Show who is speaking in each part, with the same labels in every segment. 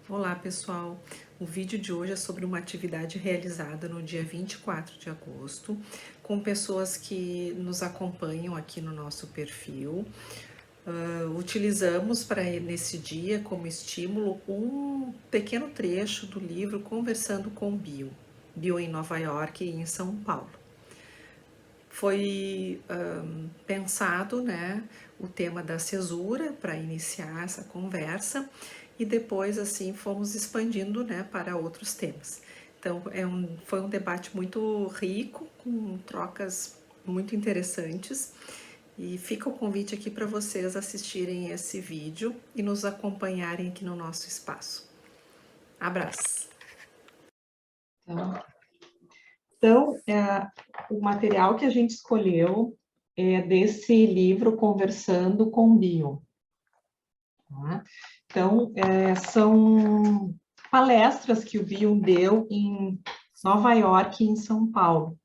Speaker 1: Olá pessoal, o vídeo de hoje é sobre uma atividade realizada no dia 24 de agosto com pessoas que nos acompanham aqui no nosso perfil. Utilizamos para nesse dia como estímulo um pequeno trecho do livro Conversando com Bill em Nova York e em São Paulo. Foi pensado, né, o tema da cesura para iniciar essa conversa e depois assim fomos expandindo, né, para outros temas. Então foi um debate muito rico, com trocas muito interessantes, e fica o convite aqui para vocês assistirem esse vídeo e nos acompanharem aqui no nosso espaço. Abraço!
Speaker 2: Então, o material que a gente escolheu é desse livro Conversando com Bill. Tá? Então, são palestras que o Bill deu em Nova York e em São Paulo.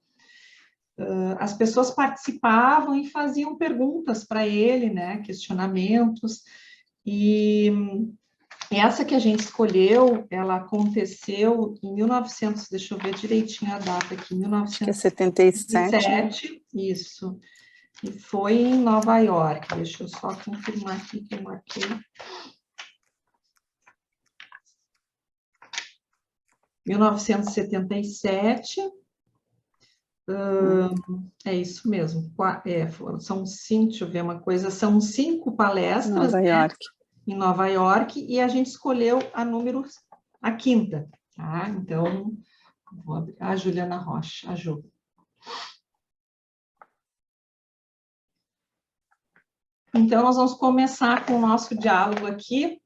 Speaker 2: As pessoas participavam e faziam perguntas para ele, né, questionamentos, e essa que a gente escolheu, ela aconteceu em 1900, deixa eu ver direitinho a data aqui,
Speaker 3: 1977, né?
Speaker 2: Isso, e foi em Nova York, deixa eu só confirmar aqui que eu marquei. Em 1977, é isso mesmo, são 5, deixa eu ver uma coisa, são 5 palestras,
Speaker 3: Nova York.
Speaker 2: Em Nova York, e a gente escolheu a quinta, tá? Então, vou abrir a Juliana Rocha, a Ju. Então, nós vamos começar com o nosso diálogo aqui,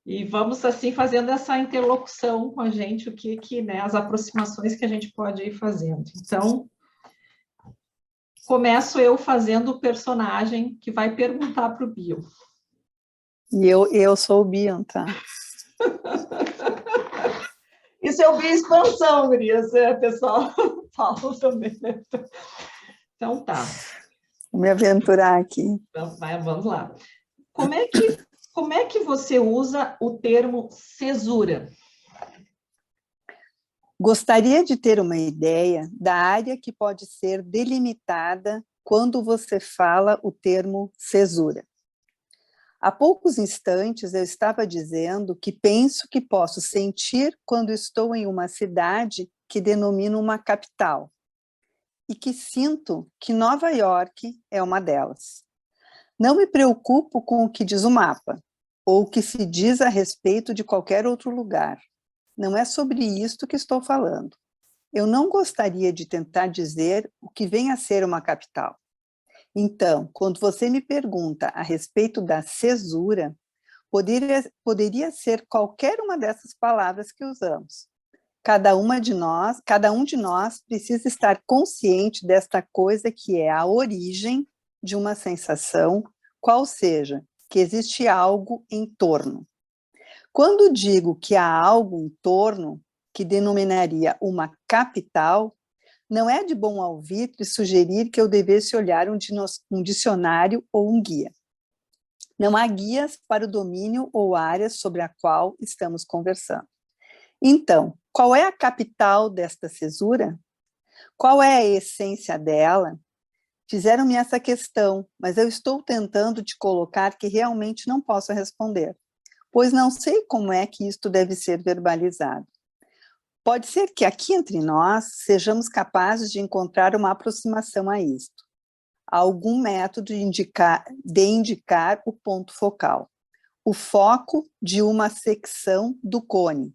Speaker 2: e vamos, assim, fazendo essa interlocução com a gente, né, as aproximações que a gente pode ir fazendo. Então, começo eu fazendo o personagem que vai perguntar para o Bill.
Speaker 3: E eu sou o Bill, tá?
Speaker 2: Isso é o Bill expansão, gurias, pessoal fala também, né? Então, tá.
Speaker 3: Vou me aventurar aqui.
Speaker 2: Então, vamos lá. Como é que você usa o termo cesura?
Speaker 3: Gostaria de ter uma ideia da área que pode ser delimitada quando você fala o termo cesura. Há poucos instantes eu estava dizendo que penso que posso sentir quando estou em uma cidade que denomino uma capital, e que sinto que Nova York é uma delas. Não me preocupo com o que diz o mapa, ou o que se diz a respeito de qualquer outro lugar. Não é sobre isto que estou falando. Eu não gostaria de tentar dizer o que vem a ser uma capital. Então, quando você me pergunta a respeito da cesura, poderia ser qualquer uma dessas palavras que usamos. Cada um de nós precisa estar consciente desta coisa que é a origem de uma sensação, qual seja, que existe algo em torno. Quando digo que há algo em torno, que denominaria uma capital, não é de bom alvitre sugerir que eu devesse olhar um dicionário ou um guia. Não há guias para o domínio ou área sobre a qual estamos conversando. Então, qual é a capital desta cesura? Qual é a essência dela? Fizeram-me essa questão, mas eu estou tentando te colocar que realmente não posso responder, pois não sei como é que isto deve ser verbalizado. Pode ser que aqui entre nós sejamos capazes de encontrar uma aproximação a isto, algum método de indicar o ponto focal, o foco de uma secção do cone.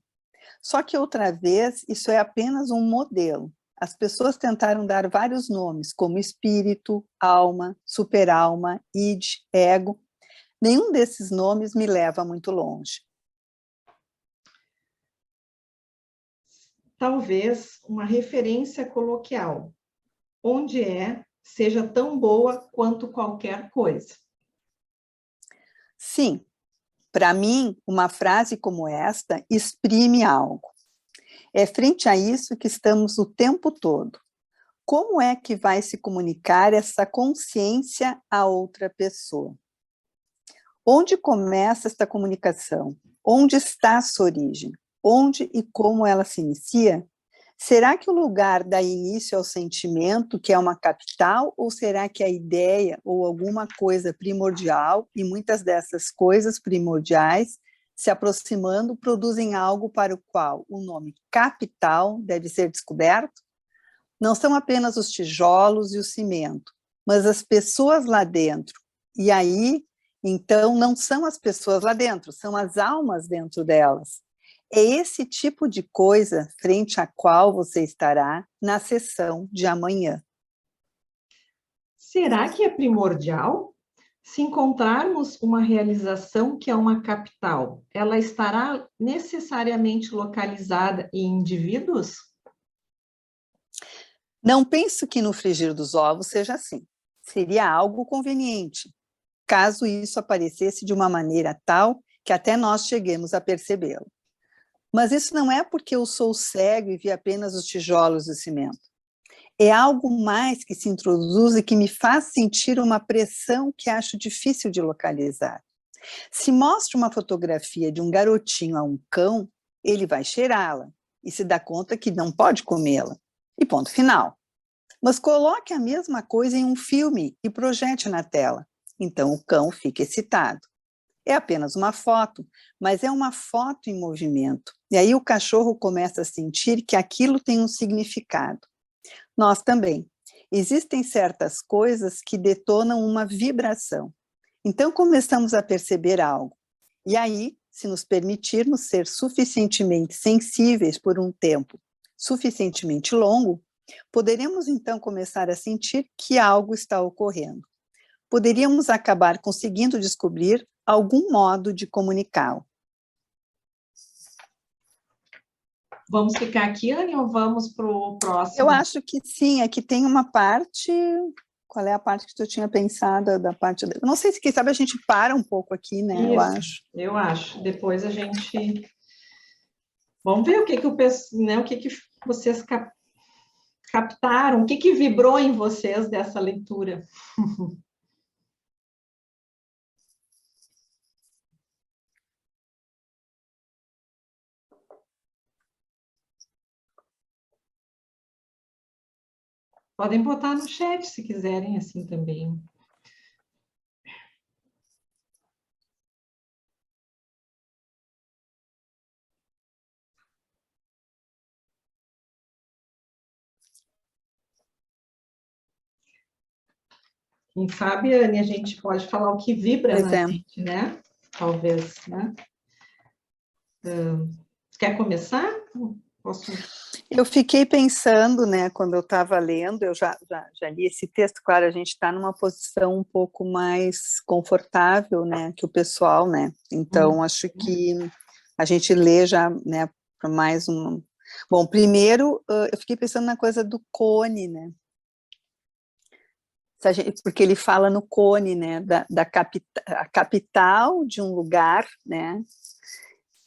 Speaker 3: Só que outra vez isso é apenas um modelo. As pessoas tentaram dar vários nomes, como espírito, alma, superalma, id, ego. Nenhum desses nomes me leva muito longe.
Speaker 2: Talvez uma referência coloquial, onde seja tão boa quanto qualquer coisa.
Speaker 3: Sim, para mim, uma frase como esta exprime algo. É frente a isso que estamos o tempo todo. Como é que vai se comunicar essa consciência a outra pessoa? Onde começa esta comunicação? Onde está a sua origem? Onde e como ela se inicia? Será que o lugar dá início ao sentimento, que é uma capital, ou será que a ideia ou alguma coisa primordial, e muitas dessas coisas primordiais, se aproximando, produzem algo para o qual o nome capital deve ser descoberto? Não são apenas os tijolos e o cimento, mas as pessoas lá dentro. E aí, então, não são as pessoas lá dentro, são as almas dentro delas. É esse tipo de coisa frente à qual você estará na sessão de amanhã.
Speaker 2: Será que é primordial? Se encontrarmos uma realização que é uma capital, ela estará necessariamente localizada em indivíduos?
Speaker 3: Não penso que no frigir dos ovos seja assim. Seria algo conveniente, caso isso aparecesse de uma maneira tal que até nós cheguemos a percebê-lo. Mas isso não é porque eu sou cego e vi apenas os tijolos do cimento. É algo mais que se introduz e que me faz sentir uma pressão que acho difícil de localizar. Se mostro uma fotografia de um garotinho a um cão, ele vai cheirá-la e se dá conta que não pode comê-la. E ponto final. Mas coloque a mesma coisa em um filme e projete na tela. Então o cão fica excitado. É apenas uma foto, mas é uma foto em movimento. E aí o cachorro começa a sentir que aquilo tem um significado. Nós também. Existem certas coisas que detonam uma vibração. Então começamos a perceber algo. E aí, se nos permitirmos ser suficientemente sensíveis por um tempo suficientemente longo, poderemos então começar a sentir que algo está ocorrendo. Poderíamos acabar conseguindo descobrir algum modo de comunicá-lo.
Speaker 2: Vamos ficar aqui, Anne, ou vamos para o próximo?
Speaker 3: Eu acho que sim, é que tem uma parte... Qual é a parte que tu tinha pensado da parte... Não sei se, quem sabe, a gente para um pouco aqui, né?
Speaker 2: Isso,
Speaker 3: eu acho.
Speaker 2: Eu acho. Depois a gente... Vamos ver o que né, o que vocês captaram, o que vibrou em vocês dessa leitura. Podem botar no chat se quiserem, assim também. Quem sabe, Anne, a gente pode falar o que vibra
Speaker 3: Pois
Speaker 2: na
Speaker 3: é.
Speaker 2: gente, né? Talvez, né? Quer começar? Posso...
Speaker 3: Eu fiquei pensando, né, quando eu estava lendo, eu já li esse texto, claro, a gente está numa posição um pouco mais confortável, né, que o pessoal, né, então acho que a gente lê já, né, para mais um... Bom, primeiro, eu fiquei pensando na coisa do cone, né, porque ele fala no cone, né, a capital de um lugar, né,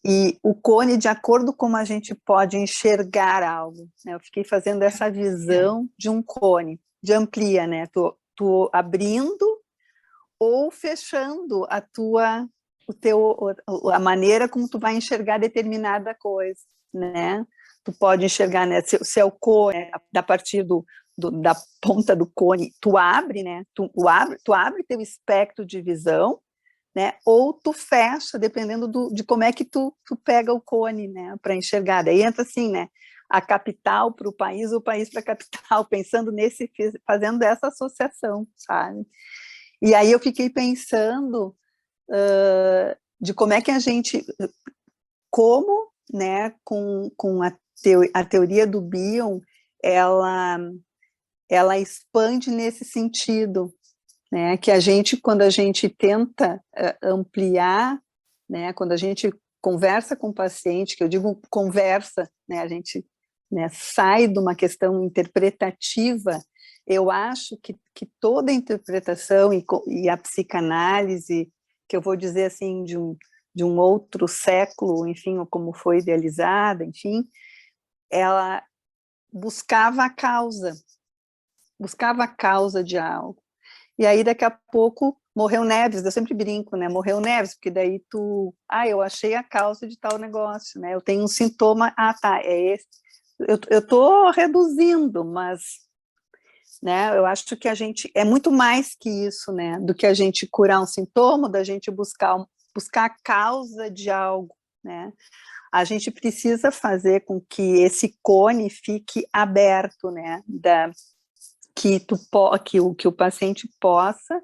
Speaker 3: e o cone de acordo com como a gente pode enxergar algo, né? Eu fiquei fazendo essa visão de um cone, de amplia, né? Tu abrindo ou fechando a maneira como tu vai enxergar determinada coisa, né? Tu pode enxergar, né? Se é o cone, a partir da ponta do cone, tu abre, né? Tu abre teu espectro de visão, né? Ou tu fecha, dependendo de como é que tu pega o cone, né? Para enxergar. Daí entra assim, né? A capital para o país para a capital, pensando fazendo essa associação, sabe? E aí eu fiquei pensando de como é que a gente, né, com a teoria do Bion, ela expande nesse sentido, né, que quando a gente tenta ampliar, né, quando a gente conversa com o paciente, que eu digo conversa, né, a gente, né, sai de uma questão interpretativa, eu acho que toda a interpretação e a psicanálise, que eu vou dizer assim, de um outro século, enfim, ou como foi idealizada, enfim, ela buscava a causa de algo. E aí, daqui a pouco, morreu Neves, eu sempre brinco, né? Morreu Neves, porque daí eu achei a causa de tal negócio, né? Eu tenho um sintoma, tá, é esse. Eu estou reduzindo, mas, né? Eu acho que a gente é muito mais que isso, né? Do que a gente curar um sintoma, da gente buscar a causa de algo, né? A gente precisa fazer com que esse cone fique aberto, né? Que o paciente possa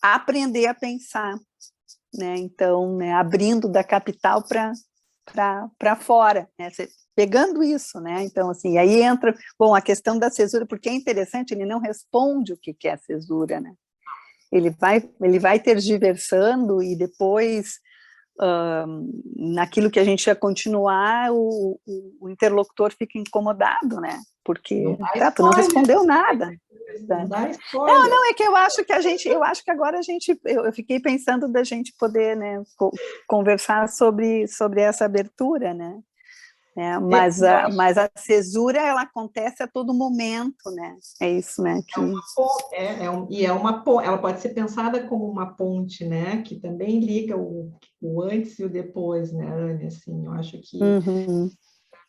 Speaker 3: aprender a pensar, né? Então, né, abrindo da capital para fora, né? Pegando isso, né? Então, assim, aí entra, bom, a questão da cesura, porque é interessante, ele não responde o que é a cesura, né? Ele vai tergiversando e depois, naquilo que a gente ia continuar, o interlocutor fica incomodado, né? Porque, tu não respondeu nada.
Speaker 2: Não dá spoiler.
Speaker 3: Não, é que eu acho que agora eu fiquei pensando da gente poder, né, conversar sobre essa abertura, né? Mas a cesura, ela acontece a todo momento, né? É isso, né?
Speaker 2: Ela pode ser pensada como uma ponte, né? Que também liga o antes e o depois, né, Anne? Assim, eu acho que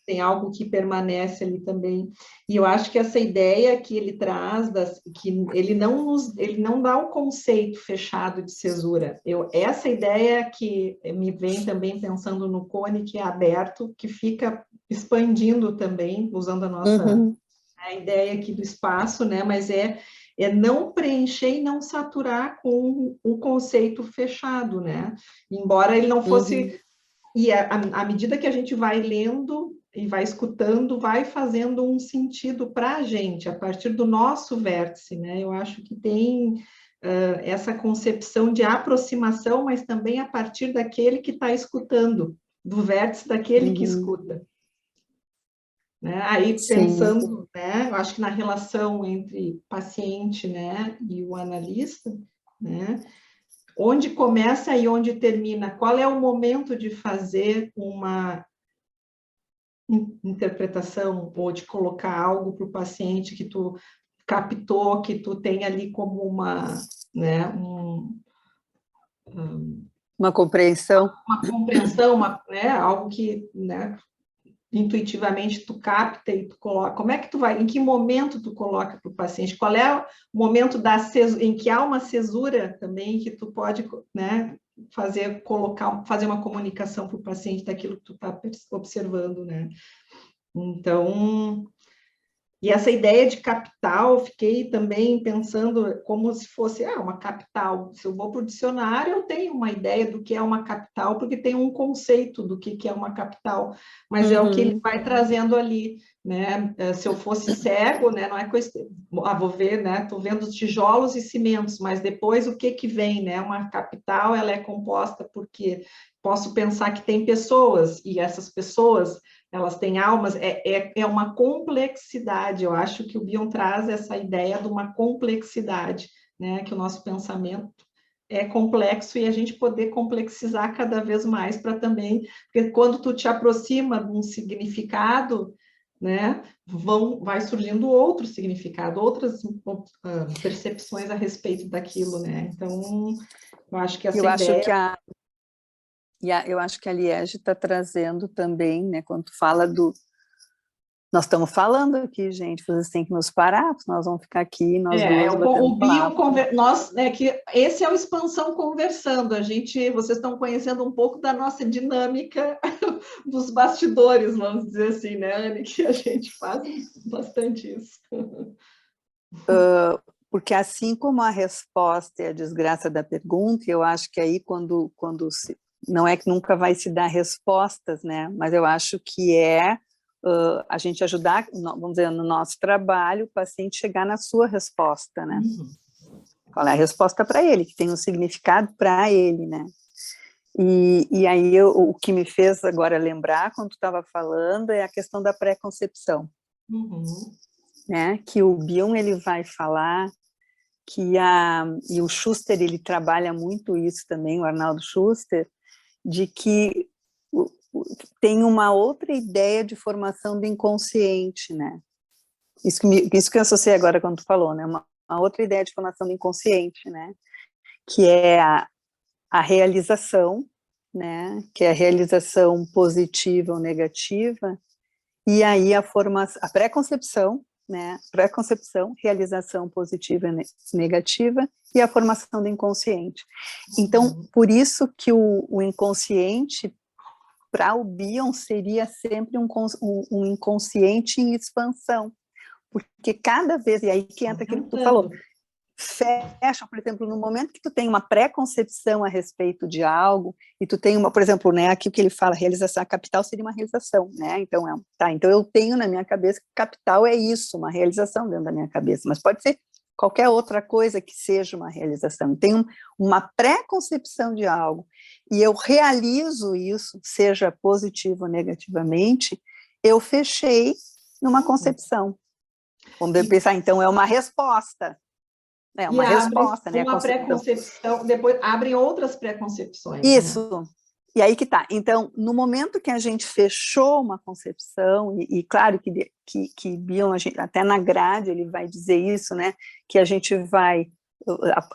Speaker 2: tem algo que permanece ali também. E eu acho que essa ideia que ele traz, que ele não dá um conceito fechado de cesura. Essa ideia que me vem também pensando no cone, que é aberto, que fica expandindo também, usando a nossa a ideia aqui do espaço, né? Mas é não preencher e não saturar com o conceito fechado, né? Embora ele não fosse... E à medida que a gente vai lendo e vai escutando, vai fazendo um sentido para a gente, a partir do nosso vértice, né? Eu acho que tem essa concepção de aproximação, mas também a partir daquele que está escutando, do vértice daquele que escuta. Né? Aí, pensando, né, eu acho que na relação entre paciente, né, e o analista, né, onde começa e onde termina, qual é o momento de fazer uma interpretação ou de colocar algo para o paciente que tu captou, que tu tem ali como uma, né,
Speaker 3: uma compreensão,
Speaker 2: né, algo que, né, intuitivamente tu capta e tu coloca. Como é que tu vai? Em que momento tu coloca para o paciente? Qual é o momento em que há uma cesura também que tu pode, né, fazer uma comunicação para o paciente daquilo que tu está observando, né? Então, e essa ideia de capital, fiquei também pensando como se fosse uma capital. Se eu vou para o dicionário, eu tenho uma ideia do que é uma capital, porque tem um conceito do que é uma capital, mas é o que ele vai trazendo ali, né? Se eu fosse cego, né? Não é coisa... vou ver, né? Estou vendo tijolos e cimentos, mas depois o que vem, né? Uma capital, ela é composta porque posso pensar que tem pessoas, e essas pessoas, elas têm almas, é uma complexidade. Eu acho que o Bion traz essa ideia de uma complexidade, né? Que o nosso pensamento é complexo e a gente poder complexizar cada vez mais para também, porque quando tu te aproxima de um significado, né, vai surgindo outro significado, outras percepções a respeito daquilo, né? Então, eu acho que essa ideia...
Speaker 3: Eu acho que a Liege está trazendo também, né, quando tu fala nós estamos falando aqui, gente, vocês têm que nos parar, nós vamos ficar aqui, nós duas batendo papo.
Speaker 2: Que esse é o Expansão Conversando, vocês estão conhecendo um pouco da nossa dinâmica dos bastidores, vamos dizer assim, né, Anne, que a gente faz bastante isso.
Speaker 3: Porque assim como a resposta é a desgraça da pergunta, eu acho que aí quando não é que nunca vai se dar respostas, né? Mas eu acho que a gente ajudar, vamos dizer, no nosso trabalho, o paciente chegar na sua resposta, né? Qual é a resposta para ele, que tem um significado para ele, né? E aí o que me fez agora lembrar, quando tu estava falando, é a questão da pré-concepção, né? Que o Bion, ele vai falar e o Schuster, ele trabalha muito isso também, o Arnaldo Schuster, de que tem uma outra ideia de formação do inconsciente, né? Isso que eu associei agora quando tu falou, né? outra ideia de formação do inconsciente, né? Que é a realização, né? Que é a realização positiva ou negativa, e aí a pré-concepção, né? Pré-concepção, realização positiva e negativa, e a formação do inconsciente. Então, por isso que o inconsciente, para o Bion, seria sempre um inconsciente em expansão, porque cada vez, e aí que entra aquilo que tu falou, fecha, por exemplo, no momento que tu tem uma pré-concepção a respeito de algo, e tu tem por exemplo, né, aqui o que ele fala, realização, a capital seria uma realização, né, então, então eu tenho na minha cabeça que capital é isso, uma realização dentro da minha cabeça, mas pode ser qualquer outra coisa que seja uma realização, tem uma pré-concepção de algo, e eu realizo isso, seja positivo ou negativamente, eu fechei numa concepção. Vamos pensar, então, é uma resposta. É uma resposta, né?
Speaker 2: Uma pré-concepção, depois abrem outras pré-concepções.
Speaker 3: Isso.
Speaker 2: Né?
Speaker 3: E aí que tá. Então, no momento que a gente fechou uma concepção, e claro que Bion, até na grade ele vai dizer isso, né? Que a gente vai,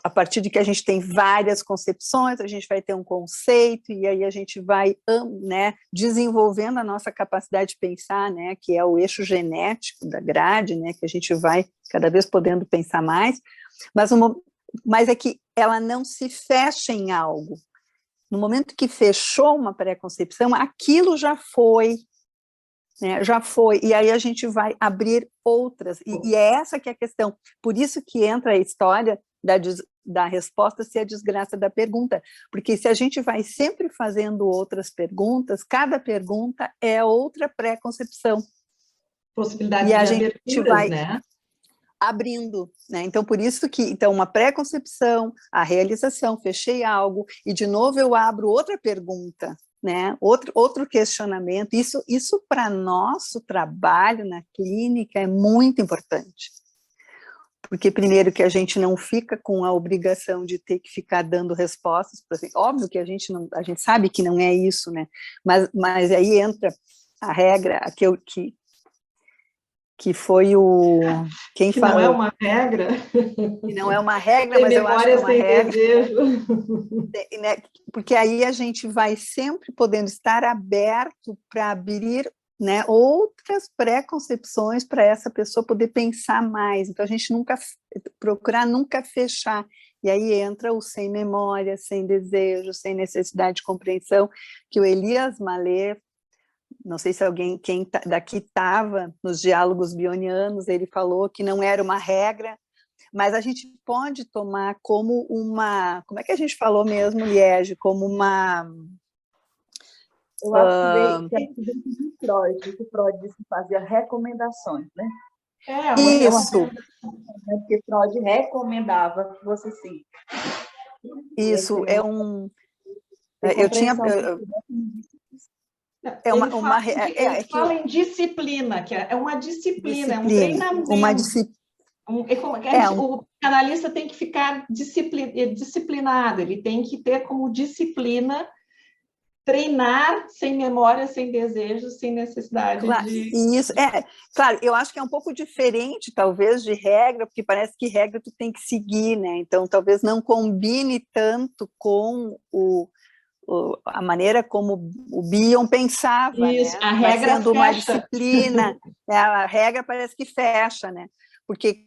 Speaker 3: a partir de que a gente tem várias concepções, a gente vai ter um conceito, e aí a gente vai, né, desenvolvendo a nossa capacidade de pensar, né? Que é o eixo genético da grade, né? Que a gente vai cada vez podendo pensar mais, mas é que ela não se fecha em algo. No momento que fechou uma pré-concepção, aquilo já foi, né, já foi, e aí a gente vai abrir outras, e é essa que é a questão, por isso que entra a história da resposta ser a desgraça da pergunta, porque se a gente vai sempre fazendo outras perguntas, cada pergunta é outra pré-concepção.
Speaker 2: Possibilidade
Speaker 3: de
Speaker 2: aberturas, vai, né?
Speaker 3: Abrindo, né? Então, por isso que, então, uma pré-concepção, a realização, fechei algo, e de novo eu abro outra pergunta, né? Outro questionamento. Isso para nosso trabalho na clínica é muito importante. Porque, primeiro, que a gente não fica com a obrigação de ter que ficar dando respostas, por exemplo, óbvio que a gente sabe que não é isso, né? Mas aí entra a regra, que foi quem
Speaker 2: que
Speaker 3: falou.
Speaker 2: Não é uma regra.
Speaker 3: Que não é uma regra, mas eu acho que é uma regra.
Speaker 2: Desejo.
Speaker 3: Né? Porque aí a gente vai sempre podendo estar aberto para abrir, né, outras pré-concepções para essa pessoa poder pensar mais. Então a gente procurar nunca fechar. E aí entra o sem memória, sem desejo, sem necessidade de compreensão, que o Elias Malé, não sei se quem daqui estava nos diálogos bionianos, ele falou que não era uma regra, mas a gente pode tomar como como é que a gente falou mesmo, Liege? Como uma...
Speaker 4: Eu acho que é de Freud, que Freud disse que fazia recomendações, né?
Speaker 3: Isso.
Speaker 4: Porque Freud recomendava que você sim.
Speaker 3: Isso, eu tinha...
Speaker 2: Ele fala em disciplina, que é uma disciplina, é um treinamento. O analista tem que ficar disciplinado, ele tem que ter como disciplina treinar sem memória, sem desejo, sem necessidade de...
Speaker 3: Isso, claro, eu acho que é um pouco diferente, talvez, de regra, porque parece que regra tu tem que seguir, né? Então, talvez não combine tanto com a maneira como o Bion pensava,
Speaker 2: isso,
Speaker 3: né?
Speaker 2: A regra
Speaker 3: sendo
Speaker 2: fecha.
Speaker 3: Uma disciplina, a regra parece que fecha, né? Porque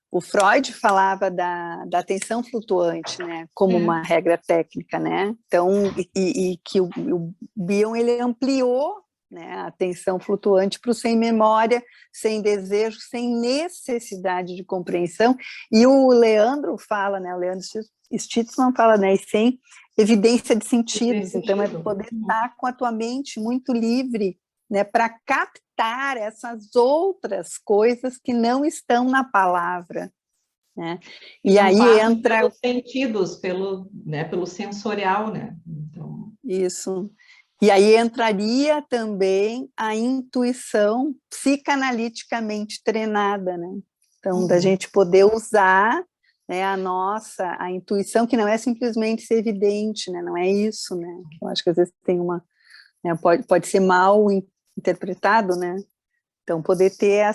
Speaker 3: o Freud falava da atenção flutuante, né? Como uma regra técnica, né? Então, e que o Bion, ele ampliou, né, a atenção flutuante para o sem memória, sem desejo, sem necessidade de compreensão, e o Leandro fala, né? O Leandro Stitzman fala, né? E sem evidência de sentidos, então é poder estar com a tua mente muito livre, né, para captar essas outras coisas que não estão na palavra, né? E aí entra
Speaker 2: pelos sentidos, pelo sensorial, né? Então...
Speaker 3: Isso. E aí entraria também a intuição psicanaliticamente treinada, né? Então, da gente poder usar, né, a intuição, que não é simplesmente ser evidente, né? Não é isso, né? Eu acho que às vezes tem né, pode ser mal interpretado, né? Então, poder ter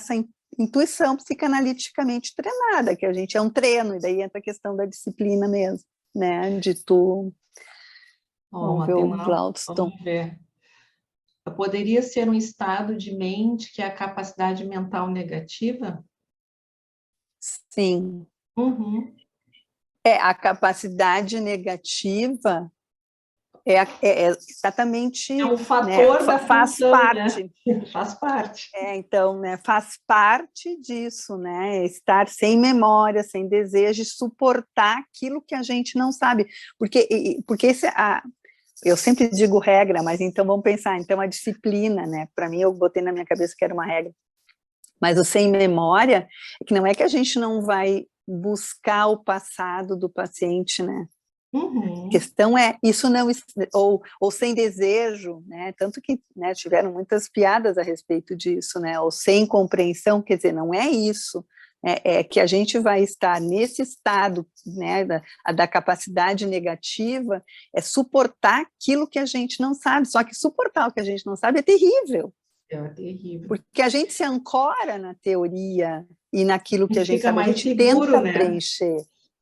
Speaker 3: intuição psicanaliticamente treinada, que a gente é um treino, e daí entra a questão da disciplina mesmo, né, de tu... Vamos ver o Glaudston.
Speaker 2: Vamos ver. Poderia ser um estado de mente que é a capacidade mental negativa?
Speaker 3: Sim.
Speaker 2: Uhum.
Speaker 3: A capacidade negativa é exatamente...
Speaker 2: É um fator,
Speaker 3: né,
Speaker 2: da
Speaker 3: faz
Speaker 2: função,
Speaker 3: parte.
Speaker 2: né? Faz parte.
Speaker 3: Então, né, faz parte disso, né, estar sem memória, sem desejo, suportar aquilo que a gente não sabe, porque eu sempre digo regra, mas então vamos pensar, então a disciplina, né, para mim eu botei na minha cabeça que era uma regra, mas o sem memória, que não é que a gente não vai buscar o passado do paciente, né,
Speaker 2: Uhum.
Speaker 3: a questão é, isso não, ou sem desejo, né, tanto que, né, tiveram muitas piadas a respeito disso, né, ou sem compreensão, quer dizer, não é isso, é que a gente vai estar nesse estado, né, da capacidade negativa, é suportar aquilo que a gente não sabe, só que suportar o que a gente não sabe é terrível.
Speaker 2: É terrível.
Speaker 3: Porque a gente se ancora na teoria e naquilo que a gente sabe, a gente
Speaker 2: seguro,
Speaker 3: tenta,
Speaker 2: né,
Speaker 3: preencher.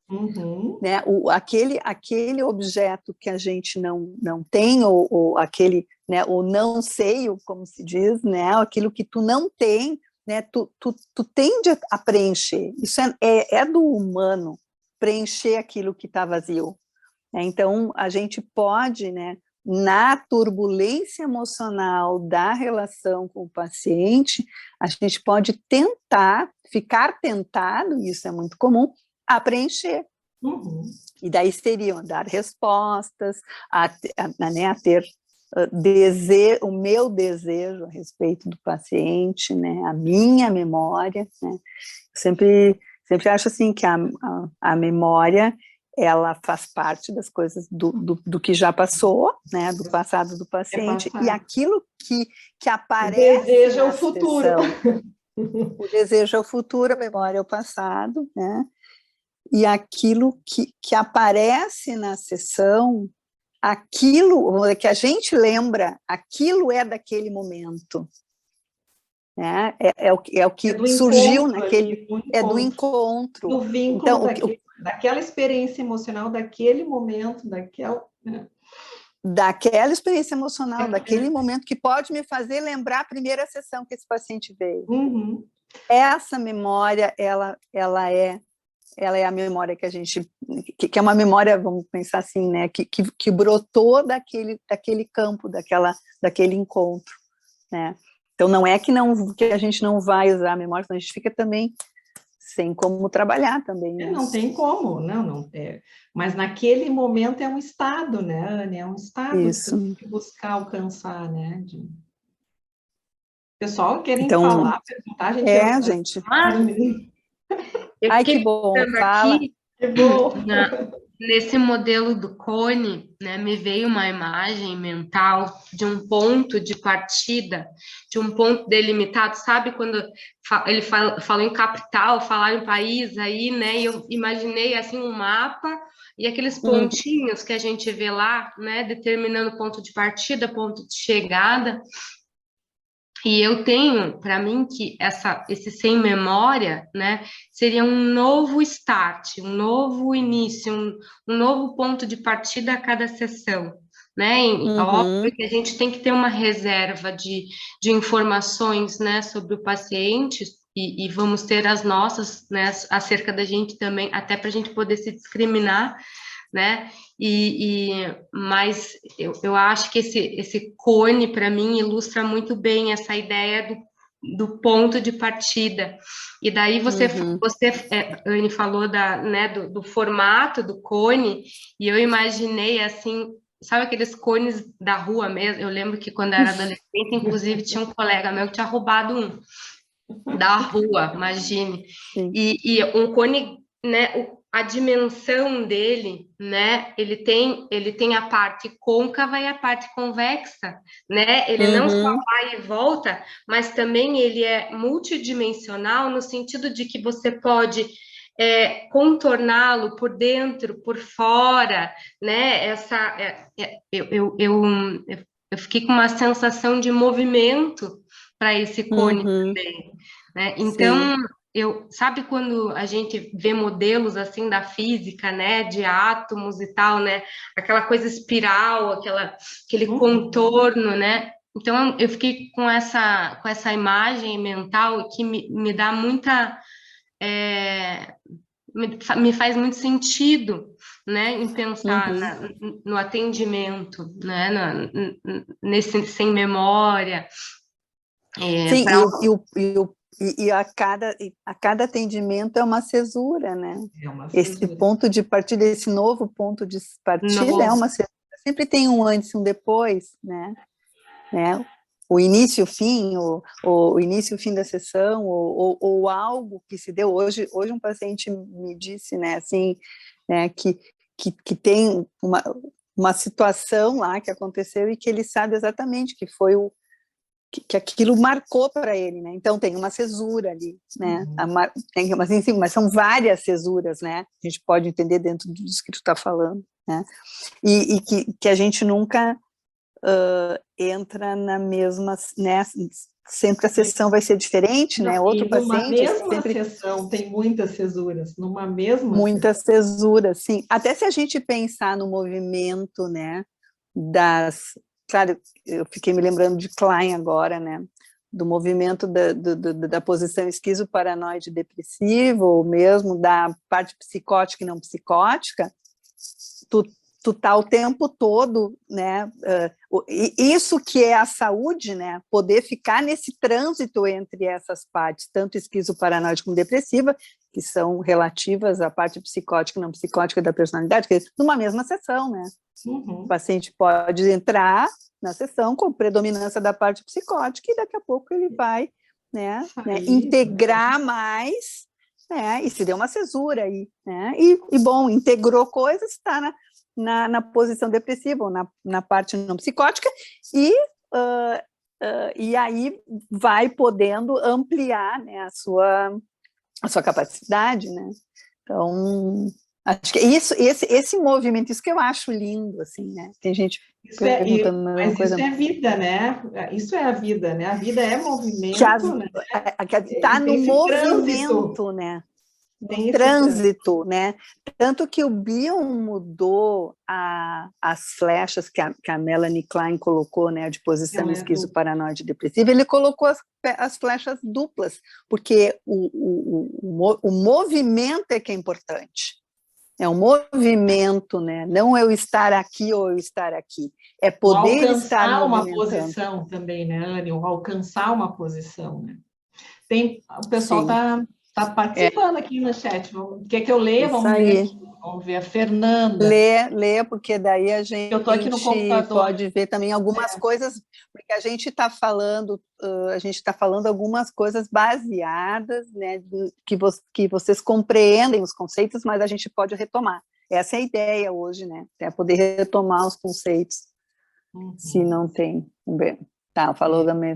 Speaker 2: Uhum.
Speaker 3: Né, aquele objeto que a gente não tem, ou aquele, né, o não sei, como se diz, né, aquilo que tu não tem, né, tu tende a preencher. Isso é do humano, preencher aquilo que está vazio. Né? Então, a gente pode, né, na turbulência emocional da relação com o paciente, a gente pode ficar tentado, isso é muito comum, a preencher.
Speaker 2: Uhum.
Speaker 3: E daí seriam dar respostas, né, a ter o meu desejo a respeito do paciente, né, a minha memória, né. Sempre acho assim que a memória, ela faz parte das coisas do que já passou, né, do passado do paciente, e aquilo que aparece.
Speaker 2: O desejo é o futuro.
Speaker 3: O desejo é o futuro, a memória é o passado, né? E aquilo que aparece na sessão, aquilo que a gente lembra, aquilo é daquele momento. Né? É o que surgiu naquele... É do encontro.
Speaker 2: Do vínculo então, daquela experiência emocional, daquele momento,
Speaker 3: daquela experiência emocional, daquele momento que pode me fazer lembrar a primeira sessão que esse paciente veio.
Speaker 2: Uhum.
Speaker 3: Essa memória, ela é a memória que a gente, que é uma memória, vamos pensar assim, né, que brotou daquele campo, daquele encontro, né. Então, não é que a gente não vai usar a memória, senão a gente fica também sem como trabalhar também. Né?
Speaker 2: Não tem como, não é. Mas naquele momento é um estado, né, Anne? É um estado
Speaker 3: Isso.
Speaker 2: que tu tem que buscar alcançar, né? Pessoal, querem
Speaker 3: então,
Speaker 2: falar, perguntar, gente?
Speaker 3: Gente.
Speaker 5: Ai,
Speaker 3: que bom, fala.
Speaker 5: Aqui,
Speaker 2: que bom.
Speaker 5: Nesse modelo do cone, né, me veio uma imagem mental de um ponto de partida, de um ponto delimitado, sabe? Quando ele falou em capital, falar em país, aí, né? E eu imaginei assim um mapa e aqueles pontinhos que a gente vê lá, né? Determinando ponto de partida, ponto de chegada. E eu tenho, para mim, que esse sem memória, né, seria um novo start, um novo início, um novo ponto de partida a cada sessão, né? Óbvio que a gente tem que ter uma reserva de informações, né, sobre o paciente, e vamos ter as nossas, né, acerca da gente também, até para a gente poder se discriminar, né? Mas eu acho que esse cone, para mim, ilustra muito bem essa ideia do ponto de partida. E daí você Anne, falou né, do formato do cone, e eu imaginei, assim, sabe aqueles cones da rua mesmo? Eu lembro que quando eu era adolescente, inclusive, tinha um colega meu que tinha roubado um da rua, imagine. E um cone, né, a dimensão dele, né, ele tem a parte côncava e a parte convexa, né, ele não só vai e volta, mas também ele é multidimensional no sentido de que você pode contorná-lo por dentro, por fora, né, eu fiquei com uma sensação de movimento para esse cone também, né? Então, sabe quando a gente vê modelos assim da física, né, de átomos e tal, né, aquela coisa espiral, aquele contorno, né? Então, eu fiquei com essa imagem mental que me dá muita... me faz muito sentido, né, em pensar no atendimento, né, nesse sem memória.
Speaker 3: Sim, e a cada atendimento é uma cesura, né?
Speaker 2: É uma
Speaker 3: Esse
Speaker 2: cesura.
Speaker 3: ponto de partida, esse novo ponto de partida é uma cesura. Sempre tem um antes e um depois, né? O início e o fim, o início e o fim da sessão, ou algo que se deu. Hoje um paciente me disse, né, assim, né, que tem uma situação lá que aconteceu e que ele sabe exatamente que foi que aquilo marcou para ele, né? Então tem uma cesura ali, né? Mas são várias cesuras, né? A gente pode entender dentro disso que tu está falando, né? E que a gente nunca entra na mesma, né? Sempre a sessão vai ser diferente, né? Outro
Speaker 2: numa
Speaker 3: paciente
Speaker 2: mesma
Speaker 3: sempre
Speaker 2: sessão tem muitas cesuras, numa mesma
Speaker 3: muitas cesuras, sim. Até se a gente pensar no movimento, né? Claro, eu fiquei me lembrando de Klein agora, né? Do movimento da posição esquizoparanoide depressiva, ou mesmo da parte psicótica e não psicótica, tu tá o tempo todo, né? Isso que é a saúde, né? Poder ficar nesse trânsito entre essas partes, tanto esquizoparanoide como depressiva, que são relativas à parte psicótica e não psicótica da personalidade, que é numa mesma sessão, né? O paciente pode entrar na sessão com predominância da parte psicótica e daqui a pouco ele vai, né, integrar mais, né, e se deu uma cesura aí, né, e bom, integrou coisas, está na posição depressiva ou na parte não psicótica e aí vai podendo ampliar, né, a sua capacidade, né, então... Acho que esse movimento, isso que eu acho lindo, assim, né? Tem gente perguntando
Speaker 2: mas
Speaker 3: coisa.
Speaker 2: Isso é vida, né? Isso é a vida, né? A vida é movimento, né?
Speaker 3: Está no movimento, né? No trânsito, né? Tanto que o Bion mudou as flechas que a Melanie Klein colocou, né, de posição esquizoparanoide depressiva, ele colocou as flechas duplas, porque o movimento é que é importante. É um movimento, né? Não eu estar aqui ou eu estar aqui. É poder estar movimentando.
Speaker 2: Alcançar uma posição também, né, Anne? O alcançar uma posição, né? O pessoal está participando aqui no chat. Quer que eu leia? Vamos ver aqui. Vamos ver a Fernanda.
Speaker 3: Lê, porque daí a gente
Speaker 2: aqui no computador.
Speaker 3: Pode ver também algumas coisas, porque a gente está falando algumas coisas baseadas, né, que vocês compreendem os conceitos, mas a gente pode retomar. Essa é a ideia hoje, né? É poder retomar os conceitos, se não tem. Tá, falou também.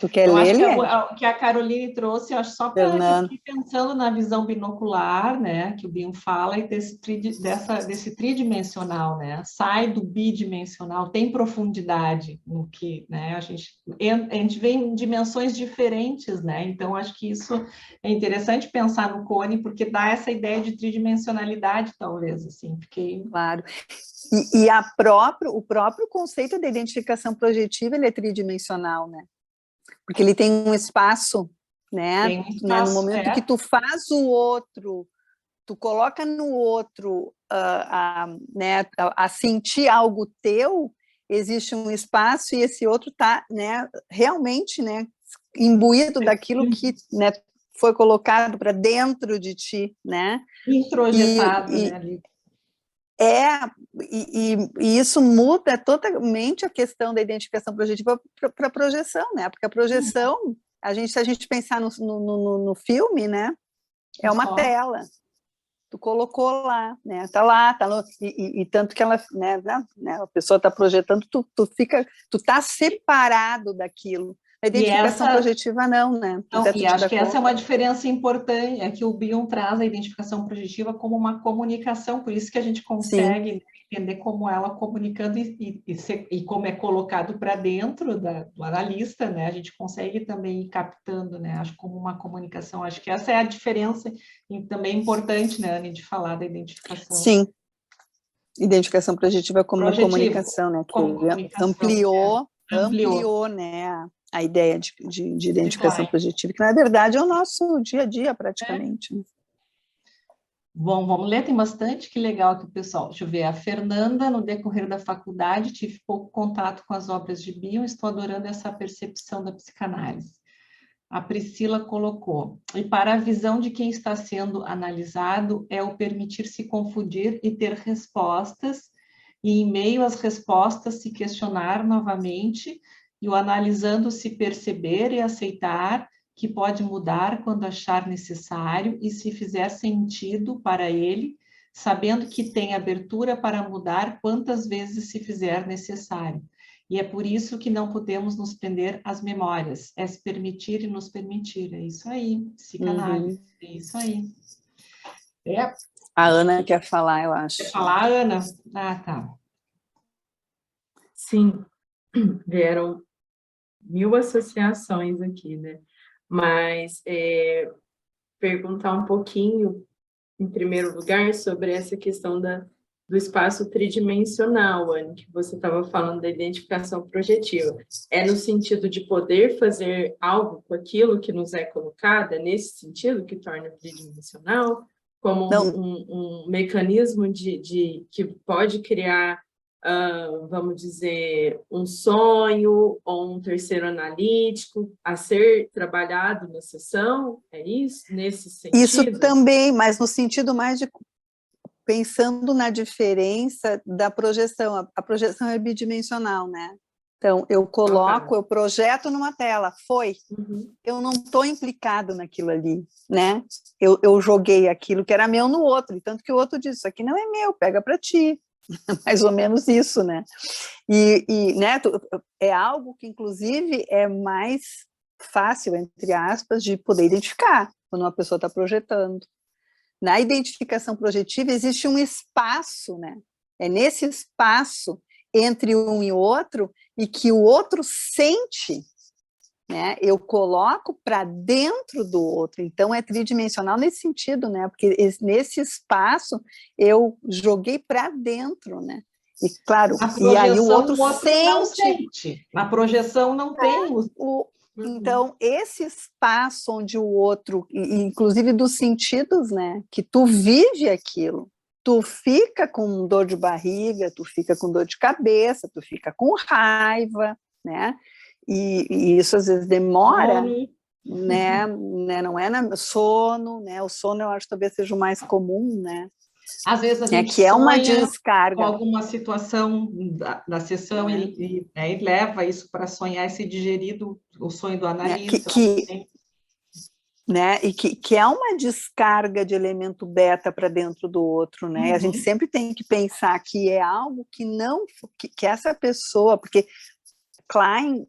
Speaker 3: Tu quer ler,
Speaker 2: acho que a Caroline trouxe, acho só para eu fiquei pensando na visão binocular, né, que o Bion fala, e desse tridimensional, né, sai do bidimensional, tem profundidade no que, né, a gente vê em dimensões diferentes, né, então acho que isso é interessante pensar no Cone, porque dá essa ideia de tridimensionalidade, talvez, assim,
Speaker 3: Claro. E o próprio conceito da identificação projetiva, ele é tridimensional, né? Porque ele tem um espaço, né? No momento que tu faz o outro, tu coloca no outro né, a sentir algo teu, existe um espaço e esse outro está, né, realmente, né, imbuído daquilo que, né, foi colocado para dentro de ti, né?
Speaker 2: Introjetado, né, ali.
Speaker 3: E isso muda totalmente a questão da identificação projetiva para a projeção, né? Porque a projeção, se a gente pensar no filme, né? É uma tela. Tu colocou lá, né? Tá lá, e tanto que ela, né? A pessoa está projetando, tu tá separado daquilo. A identificação projetiva não, né?
Speaker 2: E acho que essa é uma diferença importante, é que o Bion traz a identificação projetiva como uma comunicação, por isso que a gente consegue entender como ela comunicando e como é colocado para dentro do analista, né? A gente consegue também ir captando, né? Acho como uma comunicação. Acho que essa é a diferença e também importante, né, Anne, de falar da identificação.
Speaker 3: Sim, identificação projetiva como
Speaker 2: Projetivo,
Speaker 3: comunicação, né? Que
Speaker 2: como comunicação,
Speaker 3: ampliou, né, a ideia de identificação
Speaker 2: Klein.
Speaker 3: projetiva, que na verdade é o nosso dia a dia, praticamente. Né?
Speaker 2: Bom, vamos ler, tem bastante, que legal aqui, pessoal. Deixa eu ver, a Fernanda, no decorrer da faculdade, tive pouco contato com as obras de Bion, estou adorando essa percepção da psicanálise. A Priscila colocou, e para a visão de quem está sendo analisado, é o permitir se confundir e ter respostas, e em meio às respostas se questionar novamente, e o analisando se perceber e aceitar que pode mudar quando achar necessário e se fizer sentido para ele, sabendo que tem abertura para mudar quantas vezes se fizer necessário. E é por isso que não podemos nos prender às memórias, é se permitir e nos permitir. É isso aí, psicanálise, é isso aí.
Speaker 3: A Ana quer falar, eu acho.
Speaker 2: Quer falar, Ana? Ah, tá.
Speaker 6: Sim, vieram 1000 associações aqui, né? Mas perguntar um pouquinho, em primeiro lugar, sobre essa questão do espaço tridimensional, Anne, que você estava falando da identificação projetiva. É no sentido de poder fazer algo com aquilo que nos é colocado, é nesse sentido que torna tridimensional, como um mecanismo que pode criar, vamos dizer, um sonho ou um terceiro analítico a ser trabalhado na sessão? É isso? Nesse sentido?
Speaker 3: Isso também, mas no sentido mais de pensando na diferença da projeção. A projeção é bidimensional, né? Então, eu coloco, eu projeto numa tela, eu não estou implicado naquilo ali, né? Eu joguei aquilo que era meu no outro, e tanto que o outro diz, isso aqui não é meu, pega para ti. Mais ou menos isso, né? Né, é algo que, inclusive, é mais fácil, entre aspas, de poder identificar quando uma pessoa está projetando. Na identificação projetiva existe um espaço, né? É nesse espaço entre um e outro e que o outro sente, né? Eu coloco para dentro do outro, então é tridimensional nesse sentido, né? Porque nesse espaço eu joguei para dentro, né? E claro, e aí o outro sente.
Speaker 2: Na projeção não tem
Speaker 3: Então, esse espaço onde o outro, inclusive dos sentidos, né, que tu vive aquilo, tu fica com dor de barriga, tu fica com dor de cabeça, tu fica com raiva, né, e isso às vezes demora, né, não é sono, né, o sono eu acho que talvez seja o mais comum, né,
Speaker 2: às vezes a gente
Speaker 3: que é uma descarga
Speaker 2: com alguma situação da sessão e leva isso para sonhar e ser digerido o sonho do analista.
Speaker 3: Né, e que é uma descarga de elemento beta para dentro do outro, né? A gente sempre tem que pensar que é algo que não, que essa pessoa, porque Klein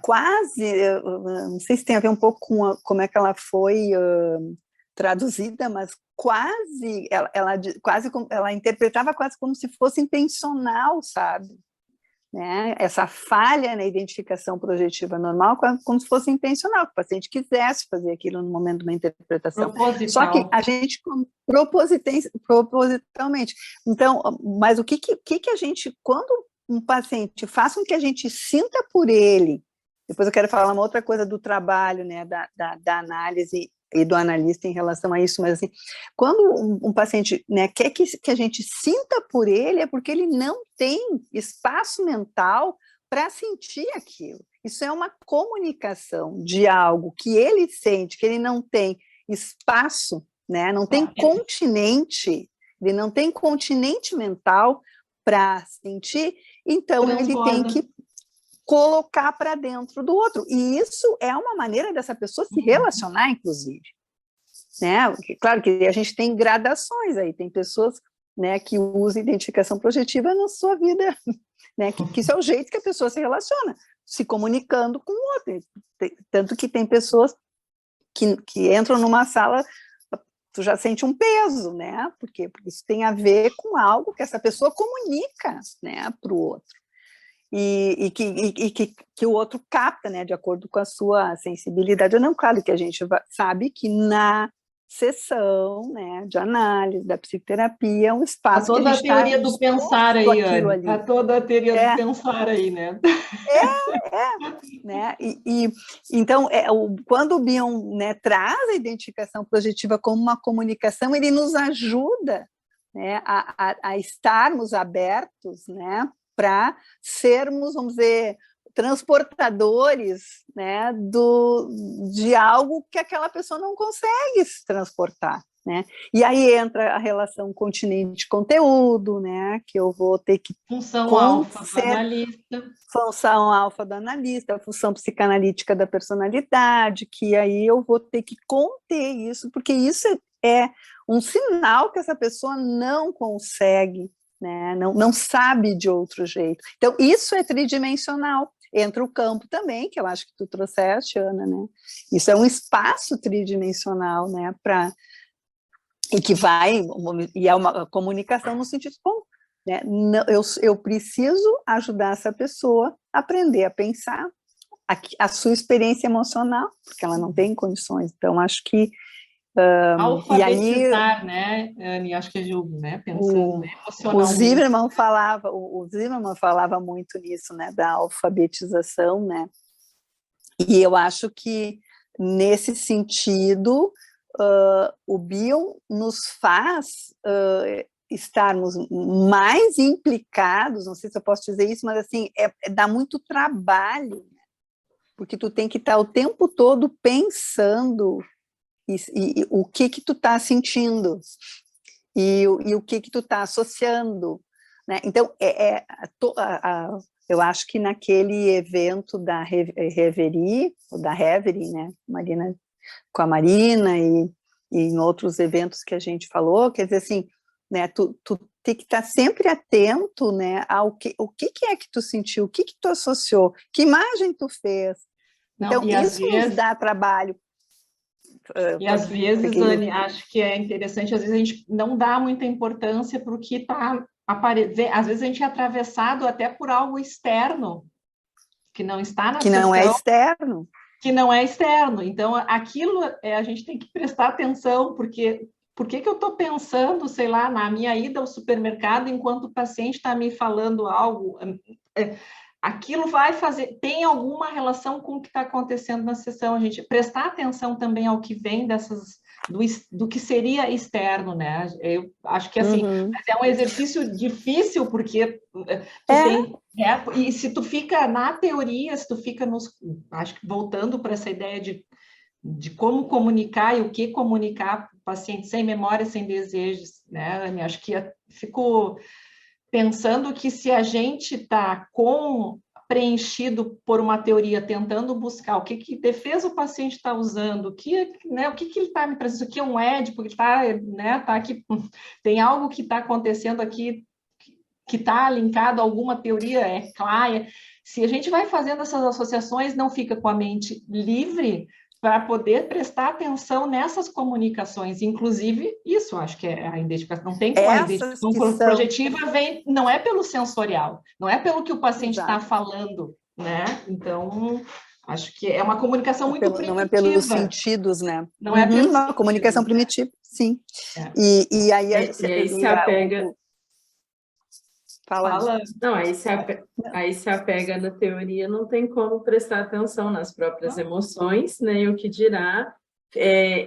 Speaker 3: quase, não sei se tem a ver um pouco com como é que ela foi traduzida, mas quase, ela interpretava quase como se fosse intencional, sabe? Né? Essa falha na identificação projetiva normal, como se fosse intencional, que o paciente quisesse fazer aquilo no momento de uma interpretação. Só que a gente, propositalmente. Então, mas o que a gente, quando um paciente faz com que a gente sinta por ele, depois eu quero falar uma outra coisa do trabalho, né, da análise e do analista em relação a isso, mas assim, quando um paciente, né, quer que a gente sinta por ele, é porque ele não tem espaço mental para sentir aquilo. Isso é uma comunicação de algo que ele sente, que ele não tem espaço, né, não tem continente, ele não tem continente mental para sentir, então ele tem que colocar para dentro do outro. E isso é uma maneira dessa pessoa se relacionar, inclusive. Né? Claro que a gente tem gradações aí, tem pessoas, né, que usam identificação projetiva na sua vida, né, que isso é o jeito que a pessoa se relaciona, se comunicando com o outro. Tanto que tem pessoas que entram numa sala tu já sente um peso, né? Porque isso tem a ver com algo que essa pessoa comunica, né, para o outro. E que o outro capta, né, de acordo com a sua sensibilidade ou não. Claro que a gente sabe que na sessão, né, de análise, da psicoterapia, é um espaço que a
Speaker 2: toda a
Speaker 3: gente está
Speaker 2: teoria do pensar aí,
Speaker 3: aquilo
Speaker 2: Anne.
Speaker 3: ali.
Speaker 2: Tá toda a teoria do pensar aí, né?
Speaker 3: Né? Então, quando o Bion, né, traz a identificação projetiva como uma comunicação, ele nos ajuda, né, a estarmos abertos, né, para sermos, vamos dizer, transportadores, né, de algo que aquela pessoa não consegue se transportar. Né? E aí entra a relação continente-conteúdo, né, que eu vou ter que
Speaker 2: função alfa do analista,
Speaker 3: função alfa do analista, a função psicanalítica da personalidade, que aí eu vou ter que conter isso, porque isso é um sinal que essa pessoa não consegue, né, não sabe de outro jeito. Então, isso é tridimensional. Entra o campo também, que eu acho que tu trouxeste, Ana, né? Isso é um espaço tridimensional, né, e é uma comunicação no sentido comum, né? Eu preciso ajudar essa pessoa a aprender a pensar a sua experiência emocional, porque ela não tem condições. Então, acho que
Speaker 2: alfabetizar, né, Anne? Acho que é Gil, né? Pensando emocionalmente.
Speaker 3: O Zimmermann falava muito nisso, né, da alfabetização, né? E eu acho que, nesse sentido, o Bion nos faz estarmos mais implicados, não sei se eu posso dizer isso, mas assim, dá muito trabalho, né? Porque tu tem que estar o tempo todo pensando e o que tu está sentindo e o que tu está associando, né? Então, eu acho que naquele evento da Reverie, ou da Reverie, né, Marina, com a Marina e em outros eventos que a gente falou, quer dizer assim, né, tu tem que estar sempre atento, né, o que é que tu sentiu, o que tu associou, que imagem tu fez. Então, isso nos dá trabalho.
Speaker 2: E às vezes, Anne, acho que é interessante, às vezes a gente não dá muita importância para o que está aparecendo, às vezes a gente é atravessado até por algo externo, que não está na
Speaker 3: sessão. Que não é externo.
Speaker 2: Que não é externo. Então, aquilo a gente tem que prestar atenção, porque por que eu estou pensando, sei lá, na minha ida ao supermercado enquanto o paciente está me falando algo? Aquilo vai fazer, tem alguma relação com o que está acontecendo na sessão, a gente prestar atenção também ao que vem do que seria externo, né? Eu acho que assim, é um exercício difícil, porque e se tu fica na teoria, se tu fica acho que voltando para essa ideia de como comunicar e o que comunicar para o paciente sem memória, sem desejos, né, Anne? Acho que fico pensando que se a gente está preenchido por uma teoria, tentando buscar o que defesa o paciente está usando, o que ele está me trazendo, isso aqui é um édipo, que está, né, tá aqui, tem algo que está acontecendo aqui que está linkado a alguma teoria, clara. Se a gente vai fazendo essas associações, não fica com a mente livre para poder prestar atenção nessas comunicações, inclusive isso, acho que é a identificação. Não tem como a identificação projetiva vem, não é pelo sensorial, não é pelo que o paciente está falando, né? Então, acho que é uma comunicação muito primitiva.
Speaker 3: Não é pelos sentidos, né?
Speaker 2: Não é pelos
Speaker 3: uma comunicação primitiva, sim. E aí
Speaker 6: se apega...
Speaker 3: Fala.
Speaker 6: Não, aí se apega na teoria, não tem como prestar atenção nas próprias emoções, né? E o que dirá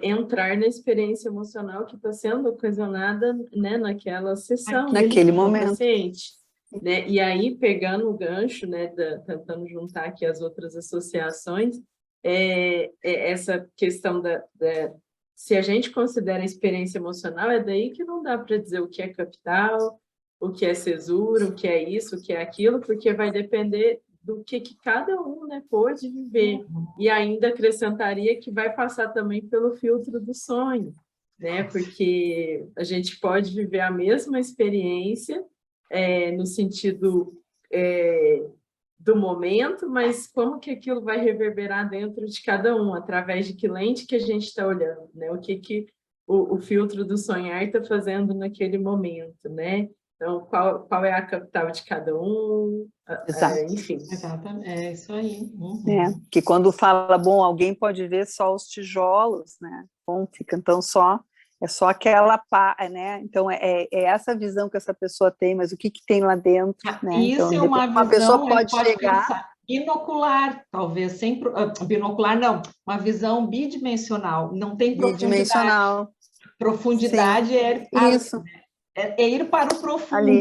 Speaker 6: entrar na experiência emocional que está sendo ocasionada, né, naquela sessão,
Speaker 3: naquele momento,
Speaker 6: paciente, né? E aí, pegando o gancho, né, tentando juntar aqui as outras associações, essa questão se a gente considera a experiência emocional, é daí que não dá para dizer o que é capital, o que é cesura, o que é isso, o que é aquilo, porque vai depender do que cada um, né, pode viver. E ainda acrescentaria que vai passar também pelo filtro do sonho, né, porque a gente pode viver a mesma experiência no sentido do momento, mas como que aquilo vai reverberar dentro de cada um, através de que lente que a gente está olhando, né, o filtro do sonhar está fazendo naquele momento, né? Então, qual é a capital de cada um,
Speaker 3: Exato.
Speaker 6: enfim.
Speaker 2: Exatamente, é isso aí.
Speaker 3: Que quando fala, bom, alguém pode ver só os tijolos, né? Bom, fica então é só aquela pá, né? Então é essa visão que essa pessoa tem, mas o que tem lá dentro, né?
Speaker 2: Isso
Speaker 3: Então,
Speaker 2: é uma
Speaker 3: uma pessoa
Speaker 2: visão,
Speaker 3: pode chegar
Speaker 2: pensar binocular, talvez, sem binocular não, uma visão bidimensional, não tem profundidade.
Speaker 3: bidimensional.
Speaker 2: Profundidade
Speaker 3: Sim, isso,
Speaker 2: é ir para o profundo,
Speaker 3: ali.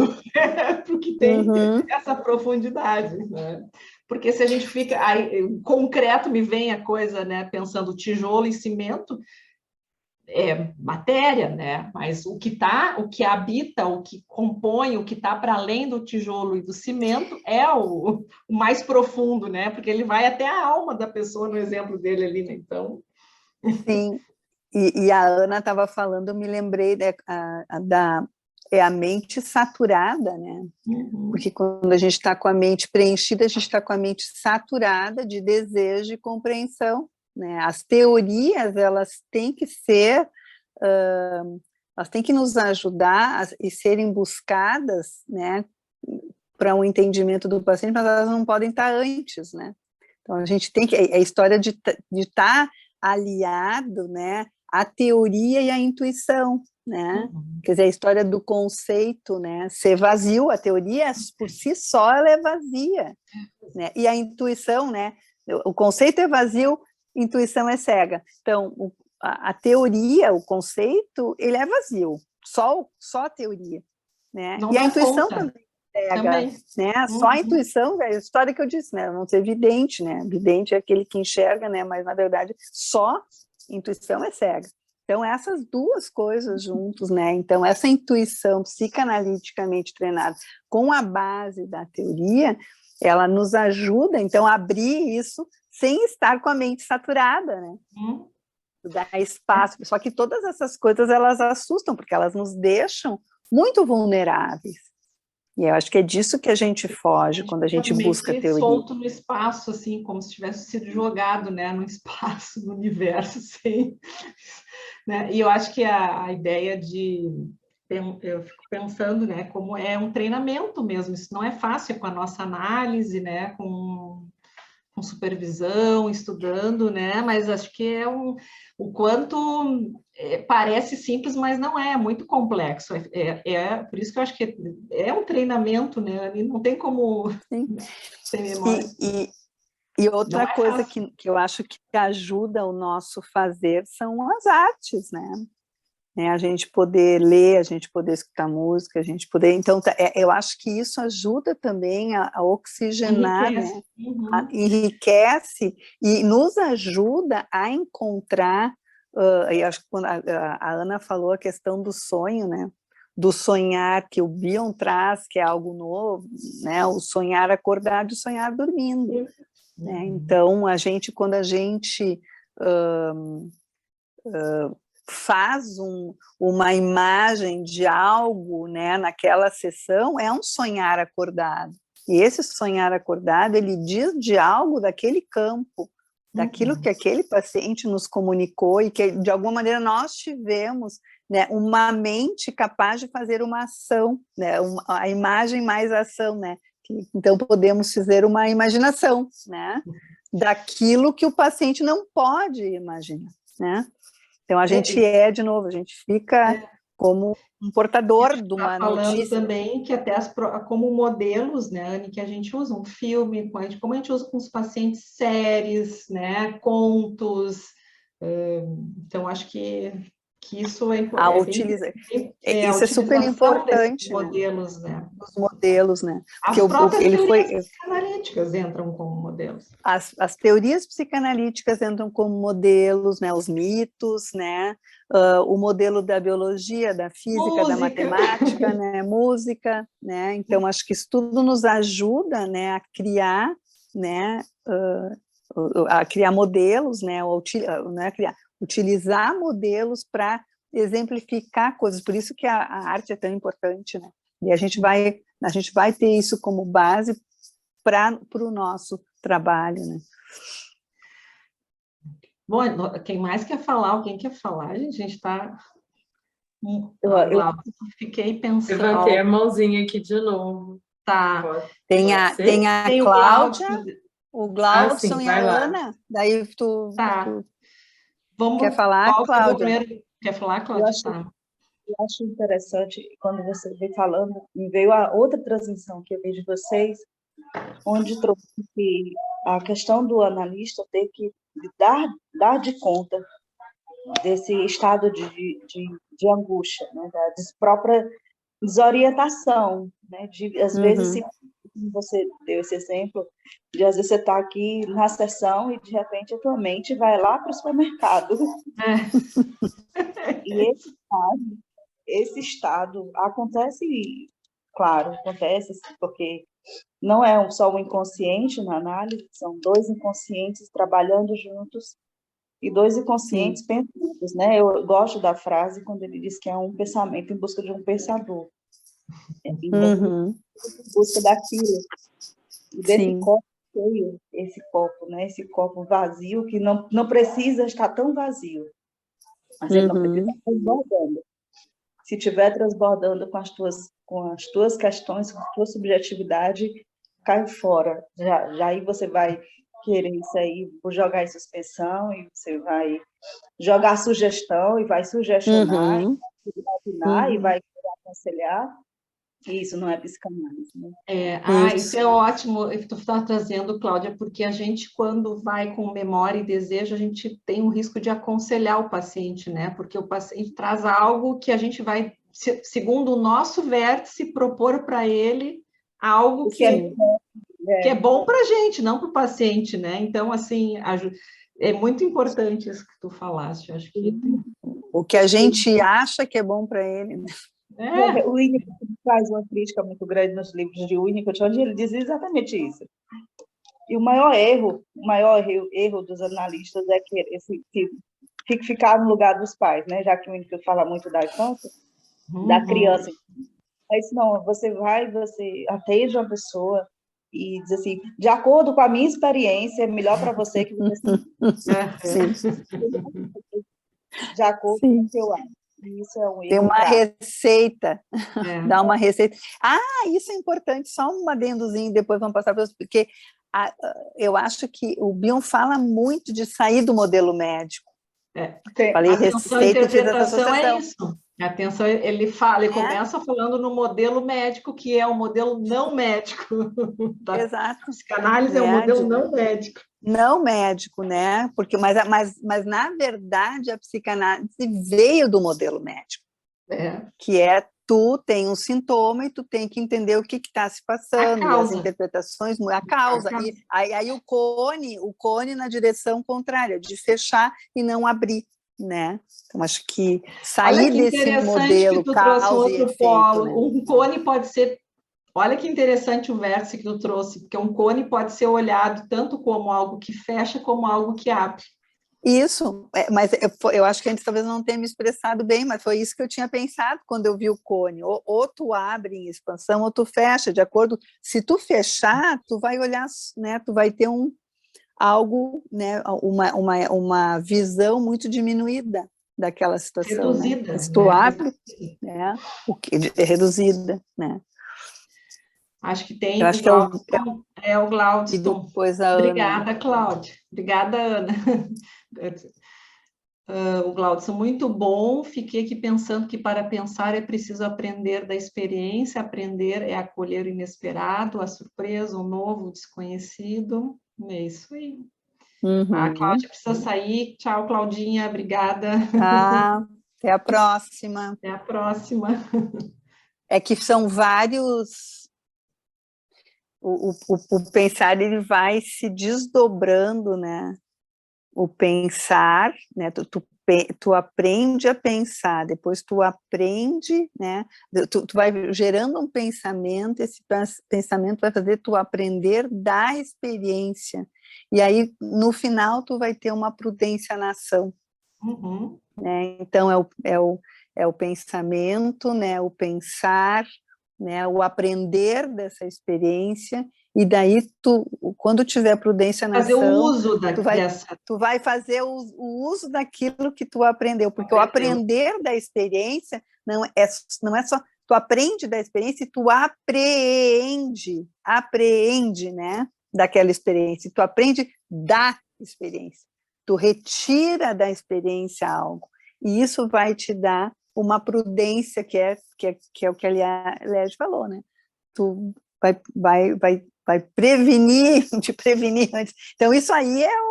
Speaker 2: porque tem essa profundidade, né? Porque se a gente fica aí, concreto, me vem a coisa, né? Pensando tijolo e cimento, é matéria, né? Mas o que habita, o que compõe, o que está para além do tijolo e do cimento é o mais profundo, né? Porque ele vai até a alma da pessoa, no exemplo dele ali, né? Então.
Speaker 3: Sim. E a Ana estava falando, eu me lembrei a mente saturada, né? Porque quando a gente está com a mente preenchida, a gente está com a mente saturada de desejo e compreensão, né? As teorias, elas têm que ser, elas têm que nos ajudar e serem buscadas, né? Para um entendimento do paciente, mas elas não podem estar antes, né? Então, a gente tem que, a história de estar aliado, né? A teoria e a intuição, né? Quer dizer, a história do conceito, né? Ser vazio, a teoria por si só ela é vazia, né? E a intuição, né? O conceito é vazio, intuição é cega. Então, a teoria, o conceito, ele é vazio, só a teoria, né?
Speaker 2: Não
Speaker 3: E a
Speaker 2: dá
Speaker 3: intuição
Speaker 2: conta.
Speaker 3: também cega,
Speaker 2: Também.
Speaker 3: né? Só a intuição, é a história que eu disse, né? Não ser vidente, né? Vidente é aquele que enxerga, né? Mas na verdade só intuição é cega. Então essas duas coisas juntos, né? Então essa intuição psicanaliticamente treinada com a base da teoria, ela nos ajuda então a abrir isso sem estar com a mente saturada, né? Dar espaço. Só que todas essas coisas elas assustam porque elas nos deixam muito vulneráveis. E eu acho que é disso que a gente foge quando a gente busca teoria.
Speaker 2: Solto no espaço, assim, como se tivesse sido jogado, né, no espaço, no universo, assim, né? E eu acho que a ideia eu fico pensando, né, como é um treinamento mesmo, isso não é fácil com a nossa análise, né, com supervisão, estudando, né? Mas acho que o quanto parece simples, mas não é muito complexo. Por isso que eu acho que é um treinamento, né? E não tem como ter memória.
Speaker 3: E outra coisa que eu acho que ajuda o nosso fazer são as artes, né? A gente poder ler, a gente poder escutar música, a gente poder... Então, eu acho que isso ajuda também a oxigenar,
Speaker 2: enriquece.
Speaker 3: Né? Enriquece e nos ajuda a encontrar... eu acho que quando a Ana falou a questão do sonho, né? Do sonhar que o Bion traz, que é algo novo, né? O sonhar acordado e o sonhar dormindo. Né? Então, quando a gente... faz uma imagem de algo, né, naquela sessão, é um sonhar acordado. E esse sonhar acordado, ele diz de algo daquele campo, daquilo que aquele paciente nos comunicou e que, de alguma maneira, nós tivemos, né, uma mente capaz de fazer uma ação, né, a imagem mais ação, né? Então, podemos fazer uma imaginação, né, daquilo que o paciente não pode imaginar, né? Então, a gente de novo, a gente fica como um portador de uma notícia.
Speaker 2: Também que até como modelos, né, Anne, que a gente usa um filme, como a gente usa com os pacientes séries, né, contos. Então, acho que isso é importante.
Speaker 3: Isso é super importante,
Speaker 2: modelos, né?
Speaker 3: Os modelos, né?
Speaker 2: Porque as próprias teorias psicanalíticas entram como modelos.
Speaker 3: As teorias psicanalíticas entram como modelos, né? Os mitos, né? O modelo da biologia, da física, da matemática, né? Música, né? Então, acho que isso tudo nos ajuda, né? A criar, né? A criar modelos, né? Não é criar, utilizar modelos para exemplificar coisas, por isso que a arte é tão importante, né? E a gente vai ter isso como base para o nosso trabalho, né?
Speaker 2: Bom, quem mais quer falar? Alguém quer falar? A gente está Glaucia, fiquei pensando.
Speaker 6: Levantei a mãozinha aqui de novo.
Speaker 2: Tá.
Speaker 3: Tem a
Speaker 2: Tem o
Speaker 3: Cláudia,
Speaker 2: Glaucio.
Speaker 3: o Glaudson
Speaker 6: sim,
Speaker 3: e
Speaker 6: vai
Speaker 3: a
Speaker 6: lá.
Speaker 3: Ana. Daí tu
Speaker 2: Vamos,
Speaker 3: quer falar,
Speaker 2: qual que é o
Speaker 3: Cláudia?
Speaker 2: primeiro? Quer falar,
Speaker 4: Eu
Speaker 2: Cláudia?
Speaker 4: acho,
Speaker 2: Tá.
Speaker 4: eu acho interessante, quando você veio falando, me veio a outra transmissão que eu vi de vocês, onde trouxe que a questão do analista ter que dar de conta desse estado de angústia, né, da própria desorientação, né, de às vezes,
Speaker 3: Uhum.
Speaker 4: como você deu esse exemplo, de às vezes você está aqui na sessão e de repente a tua mente vai lá para o supermercado. E esse estado acontece, claro, acontece porque não é só o inconsciente na análise, são dois inconscientes trabalhando juntos e dois inconscientes pensantes, né? Eu gosto da frase quando ele diz que é um pensamento em busca de um pensador, em busca daquilo, e desse
Speaker 3: Sim.
Speaker 4: copo cheio, esse copo, né? Esse copo vazio que não precisa estar tão vazio, mas ele não precisa estar transbordando. Se estiver transbordando com as tuas questões, com a tua subjetividade, cai fora. Já aí você vai querer isso aí, jogar em suspensão, e você vai jogar sugestão, e vai sugestionar, e vai opinar, e vai aconselhar, e isso não é psicanálise, né?
Speaker 2: Isso é ótimo que tu está trazendo, Cláudia, porque a gente, quando vai com memória e desejo, a gente tem um risco de aconselhar o paciente, né? Porque o paciente traz algo que a gente vai, segundo o nosso vértice, propor para ele algo que é bom para a gente, não para o paciente, né? Então, assim, é muito importante isso que tu falaste, eu acho que
Speaker 3: o que a gente acha que é bom para ele, né?
Speaker 4: O Winnicott faz uma crítica muito grande nos livros de Winnicott, onde ele diz exatamente isso. E o maior erro dos analistas é que ficar no lugar dos pais, né? Já que o Winnicott fala muito da infância, da criança. Mas não, você atende uma pessoa e diz assim, de acordo com a minha experiência, é melhor para você que você de acordo com o que eu acho. Isso é um erro.
Speaker 3: Tem uma receita, dá uma receita. Isso é importante, só um adendozinho, depois vamos passar para os... Porque eu acho que o Bion fala muito de sair do modelo médico. Falei receita e fiz essa associação.
Speaker 2: É isso. Atenção, ele começa falando no modelo médico, que é o modelo não médico.
Speaker 3: Exato.
Speaker 2: A psicanálise é um modelo não médico.
Speaker 3: Não médico, né? Porque, mas na verdade, a psicanálise veio do modelo médico. Que é tu tem um sintoma e tu tem que entender o que está se passando, e as interpretações, a causa. E aí o cone na direção contrária, de fechar e não abrir, né? Então, acho que sair desse modelo
Speaker 2: que tu
Speaker 3: causa
Speaker 2: trouxe outro
Speaker 3: e efeito,
Speaker 2: polo.
Speaker 3: né?
Speaker 2: Um cone pode ser... Olha que interessante o verso que tu trouxe, porque um cone pode ser olhado tanto como algo que fecha, como algo que abre.
Speaker 3: Isso, mas eu acho que antes talvez não tenha me expressado bem, mas foi isso que eu tinha pensado quando eu vi o cone. Ou tu abre em expansão, ou tu fecha, de acordo... Se tu fechar, tu vai olhar, né? Tu vai ter algo, né? Uma visão muito diminuída daquela situação.
Speaker 2: Reduzida.
Speaker 3: Né? Se tu abre, né? É reduzida, né?
Speaker 2: Acho que tem.
Speaker 3: Eu acho que
Speaker 2: é o Glaudston.
Speaker 3: E depois a
Speaker 2: Obrigada,
Speaker 3: Ana.
Speaker 2: Cláudia. Obrigada, Ana. O Glaudston, muito bom. Fiquei aqui pensando que para pensar é preciso aprender da experiência, aprender é acolher o inesperado, a surpresa, o novo, o desconhecido. É isso aí. A Cláudia precisa sair. Tchau, Claudinha. Obrigada.
Speaker 3: Até a próxima.
Speaker 2: Até a próxima.
Speaker 3: É que são vários... O pensar, ele vai se desdobrando, né? O pensar, né? Tu aprende a pensar, depois tu aprende, né? Tu vai gerando um pensamento, esse pensamento vai fazer tu aprender da experiência. E aí, no final, tu vai ter uma prudência na ação. Né? Então, é o pensamento, né? O pensar, né, o aprender dessa experiência, e daí quando tiver prudência na
Speaker 2: Fazer o
Speaker 3: ação,
Speaker 2: uso dessa...
Speaker 3: tu vai fazer o uso daquilo que tu aprendeu, porque o aprender da experiência não é só, tu aprende da experiência e tu apreende, né, daquela experiência, tu aprende da experiência, tu retira da experiência algo, e isso vai te dar uma prudência, que é o que a Liege falou, né, tu vai prevenir, te prevenir antes. Então, isso aí é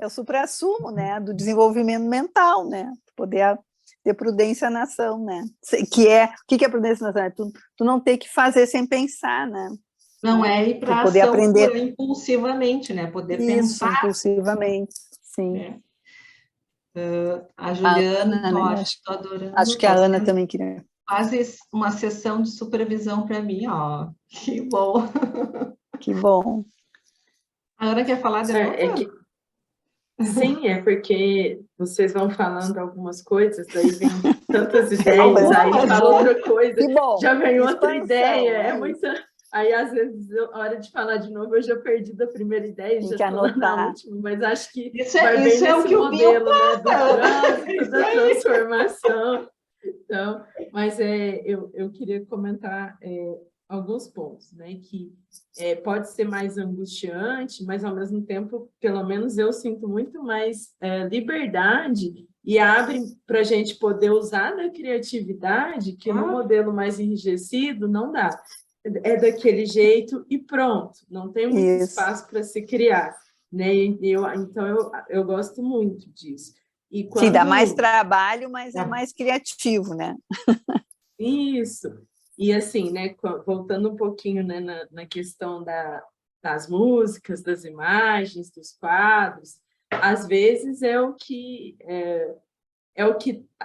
Speaker 3: o suprassumo, né, do desenvolvimento mental, né, poder ter prudência na ação, né, o que é prudência na ação? É tu não ter que fazer sem pensar, né.
Speaker 2: Não é ir para a
Speaker 3: poder
Speaker 2: ação
Speaker 3: aprender
Speaker 2: impulsivamente, né, poder
Speaker 3: isso,
Speaker 2: pensar.
Speaker 3: impulsivamente, sim.
Speaker 2: Né? A Juliana,
Speaker 3: Ana, né?
Speaker 2: estou adorando.
Speaker 3: Acho que a Ana também queria.
Speaker 2: Faz uma sessão de supervisão para mim, ó. Que bom.
Speaker 3: Que bom.
Speaker 2: A Ana quer falar de novo?
Speaker 6: Sim, é porque vocês vão falando algumas coisas, daí vem tantas ideias, aí fala outra coisa, já vem outra ideia, é muita... Aí, às vezes, na hora de falar de novo, eu já perdi da primeira ideia, já estou lá na última, mas acho que vai bem nesse modelo, né, do trânsito, da transformação. Então, mas eu queria comentar alguns pontos, né, que pode ser mais angustiante, mas, ao mesmo tempo, pelo menos eu sinto muito mais liberdade e abre para a gente poder usar da criatividade, que no modelo mais enrijecido não dá. É daquele jeito e pronto, não tem muito espaço para se criar, né? Então, eu gosto muito disso. E quando...
Speaker 3: Sim, dá mais trabalho, mas é mais criativo, né?
Speaker 6: Isso. E assim, né, voltando um pouquinho, né, na questão das músicas, das imagens, dos quadros, às vezes é o que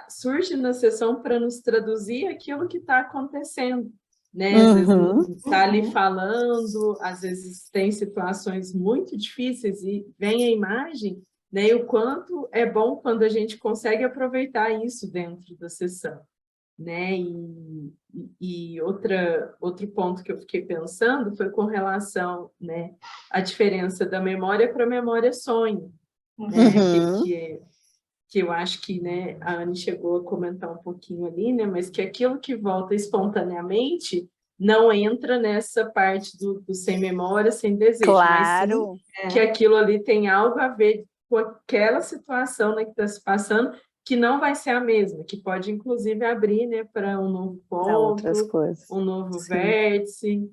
Speaker 6: surge na sessão para nos traduzir aquilo que está acontecendo, né? Às vezes está ali falando, às vezes tem situações muito difíceis e vem a imagem, né? E o quanto é bom quando a gente consegue aproveitar isso dentro da sessão, né? E outro ponto que eu fiquei pensando foi com relação, né, à diferença da memória para a memória-sonho, né? Que eu acho que, né, a Anne chegou a comentar um pouquinho ali, né, mas que aquilo que volta espontaneamente não entra nessa parte do sem memória, sem desejo,
Speaker 3: claro,
Speaker 6: mas sim que aquilo ali tem algo a ver com aquela situação, né, que está se passando, que não vai ser a mesma, que pode, inclusive, abrir, né, para um novo ponto, um novo vértice.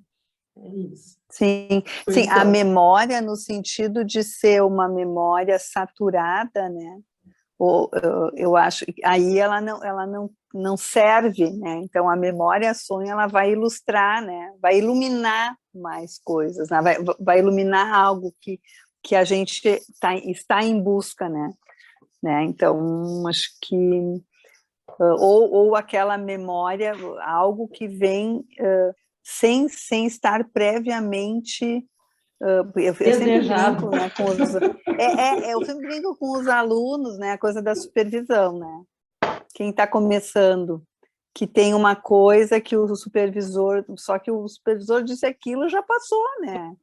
Speaker 6: É isso.
Speaker 3: Sim, sim, a memória no sentido de ser uma memória saturada, né? Eu acho que aí ela não serve, né? Então a memória sonho ela vai ilustrar, né? Vai iluminar mais coisas, né? vai iluminar algo que a gente está em busca, né? Então acho que ou aquela memória, algo que vem sem estar previamente. Eu sempre brinco, né, eu sempre brinco com os alunos, né, a coisa da supervisão, né? Quem está começando, que tem uma coisa que o supervisor, só que o supervisor disse aquilo já passou, né?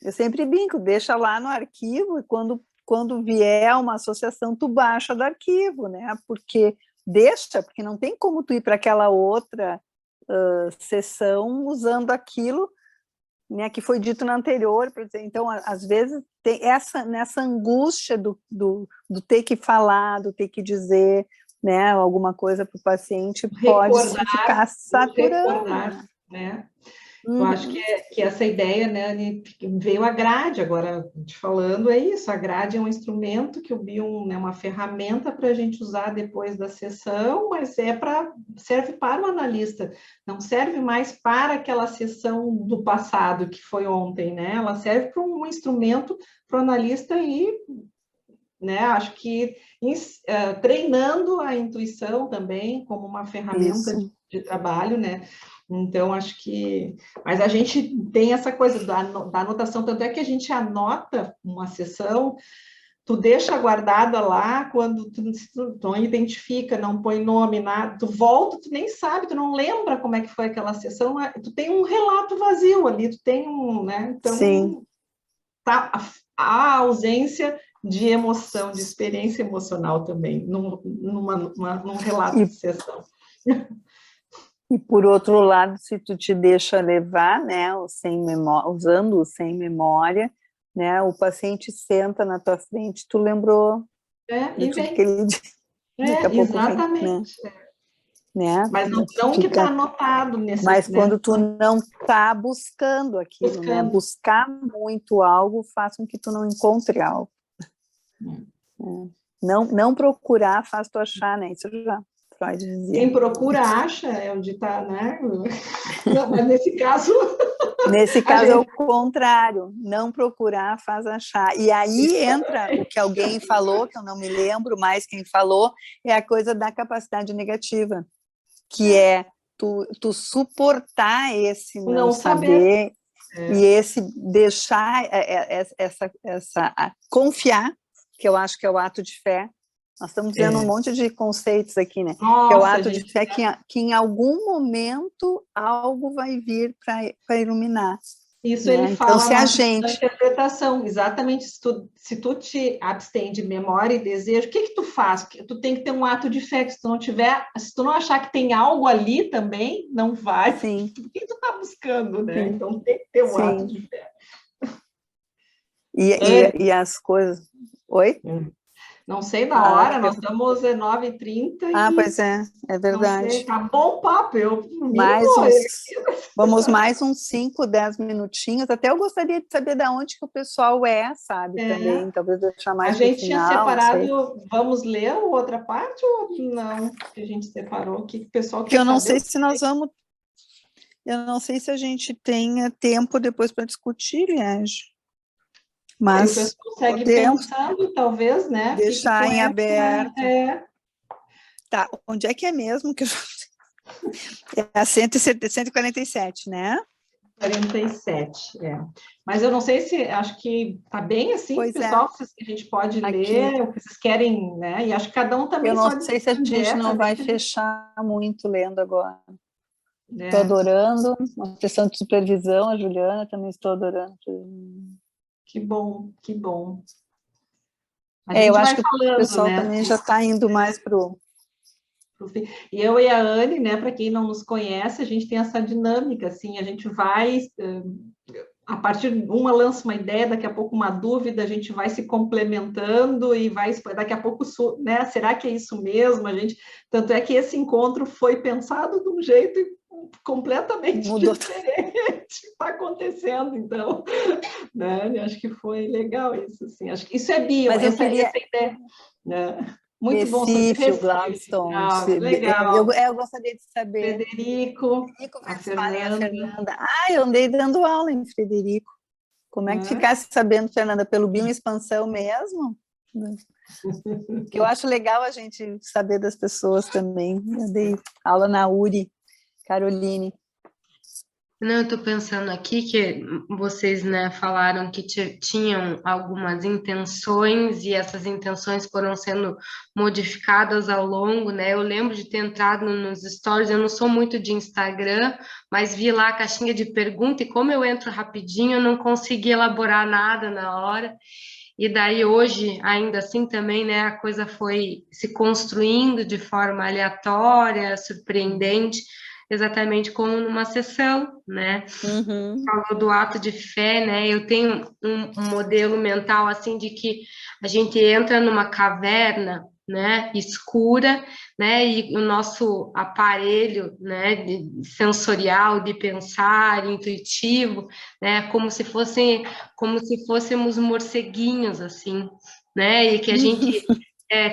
Speaker 3: Eu sempre brinco, deixa lá no arquivo e quando vier uma associação, tu baixa do arquivo, né? Porque não tem como tu ir para aquela outra sessão usando aquilo, né, que foi dito na anterior, para dizer, então, às vezes, tem nessa angústia do ter que falar, do ter que dizer, né, alguma coisa para o paciente, pode ficar saturando.
Speaker 2: Né? Eu acho que essa ideia, né, veio a grade, agora, te falando, é isso, a grade é um instrumento que o Bion é uma ferramenta para a gente usar depois da sessão, mas serve para o analista, não serve mais para aquela sessão do passado, que foi ontem, né, ela serve para um instrumento para o analista ir, né, acho que treinando a intuição também, como uma ferramenta de trabalho, né, então, acho que... Mas a gente tem essa coisa da anotação, tanto é que a gente anota uma sessão tu deixa guardada lá, quando tu não identifica, não põe nome, nada, tu volta, tu nem sabe, tu não lembra como é que foi aquela sessão, tu tem um relato vazio ali, tu tem um, né? Então,
Speaker 3: Sim.
Speaker 2: tá, a ausência de emoção, de experiência emocional também, num relato de sessão.
Speaker 3: E por outro lado, se tu te deixa levar, né, usando o sem memória, né, o paciente senta na tua frente, tu lembrou de
Speaker 2: E
Speaker 3: tudo
Speaker 2: vem.
Speaker 3: que ele disse. Daqui a pouco vem,
Speaker 2: Exatamente.
Speaker 3: né?
Speaker 2: Mas não que está anotado nesse.
Speaker 3: Mas quando tu não está buscando aquilo, né? Buscar muito algo faz com que tu não encontre algo. Não procurar faz tu achar, né? Isso já Freud dizia.
Speaker 2: Quem procura acha, é onde está, né? Não, mas nesse caso...
Speaker 3: Nesse caso é o contrário, não procurar faz achar. E aí entra o que alguém falou, que eu não me lembro mais quem falou, é a coisa da capacidade negativa, que é tu suportar esse não saber e esse deixar confiar, que eu acho que é o ato de fé. Nós estamos vendo um monte de conceitos aqui, né?
Speaker 2: Nossa,
Speaker 3: que é o ato de fé que em algum momento algo vai vir para iluminar.
Speaker 2: Isso,
Speaker 3: né?
Speaker 2: ele fala
Speaker 3: então, se a gente...
Speaker 2: na interpretação, exatamente, se tu te abstém de memória e desejo, o que tu faz? Tu tem que ter um ato de fé, se tu não achar que tem algo ali também, não vai.
Speaker 3: Sim.
Speaker 2: O que tu está buscando, né?
Speaker 3: Sim.
Speaker 2: Então tem que ter um ato de fé.
Speaker 3: E as coisas... Oi?
Speaker 2: Não sei da hora, nós estamos 9h30.
Speaker 3: Pois é verdade.
Speaker 2: Não sei, tá bom papo,
Speaker 3: vamos mais uns 5, 10 minutinhos, até eu gostaria de saber de onde que o pessoal sabe, também, talvez deixar mais
Speaker 2: para o final. A gente
Speaker 3: tinha
Speaker 2: separado, vamos ler a outra parte ou não? Que a gente separou, que o pessoal quer
Speaker 3: eu não
Speaker 2: saber.
Speaker 3: sei se nós vamos... Eu não sei se a gente tenha tempo depois para discutir, Liege. Mas
Speaker 2: o pessoal segue pensando, talvez, né?
Speaker 3: Deixar em aberto. Tá, onde é que é mesmo? Que é a 147, né?
Speaker 2: 47, Mas eu não sei se, acho que tá bem assim,
Speaker 3: pois
Speaker 2: pessoal, a gente pode ler o que vocês querem, né? E acho que cada um também
Speaker 3: eu não sei se a gente não vai fechar muito lendo agora. Estou adorando, uma sessão de supervisão, a Juliana também estou adorando.
Speaker 2: Que bom, que bom.
Speaker 3: Eu acho que o pessoal também já está indo mais para o...
Speaker 2: E eu e a Anne, né, para quem não nos conhece, a gente tem essa dinâmica, assim, a gente vai, a partir de uma lança uma ideia, daqui a pouco uma dúvida, a gente vai se complementando e daqui a pouco, né, será que é isso mesmo? Tanto é que esse encontro foi pensado de um jeito completamente diferente, está acontecendo, então, né, acho que foi legal isso, assim, acho que isso é bio, essa ideia, né? Muito bom
Speaker 3: Recife, o Gladstone.
Speaker 2: Legal.
Speaker 3: Eu gostaria de saber.
Speaker 2: Frederico,
Speaker 3: a Fernanda. Eu andei dando aula em Frederico. Como é que ficasse sabendo, Fernanda, pelo Bioexpansão mesmo? Que eu acho legal a gente saber das pessoas também. Eu dei aula na URI, Caroline.
Speaker 5: Não, eu estou pensando aqui que vocês, né, falaram que tinham algumas intenções e essas intenções foram sendo modificadas ao longo, né? Eu lembro de ter entrado nos stories, eu não sou muito de Instagram, mas vi lá a caixinha de pergunta e como eu entro rapidinho, eu não consegui elaborar nada na hora. E daí hoje, ainda assim também, né, a coisa foi se construindo de forma aleatória, surpreendente, exatamente como numa sessão, né? Falou do ato de fé, né? Eu tenho um modelo mental assim de que a gente entra numa caverna, né, escura, né, e o nosso aparelho, né, sensorial de pensar, intuitivo, né, como se fôssemos morceguinhos assim, né, e que a gente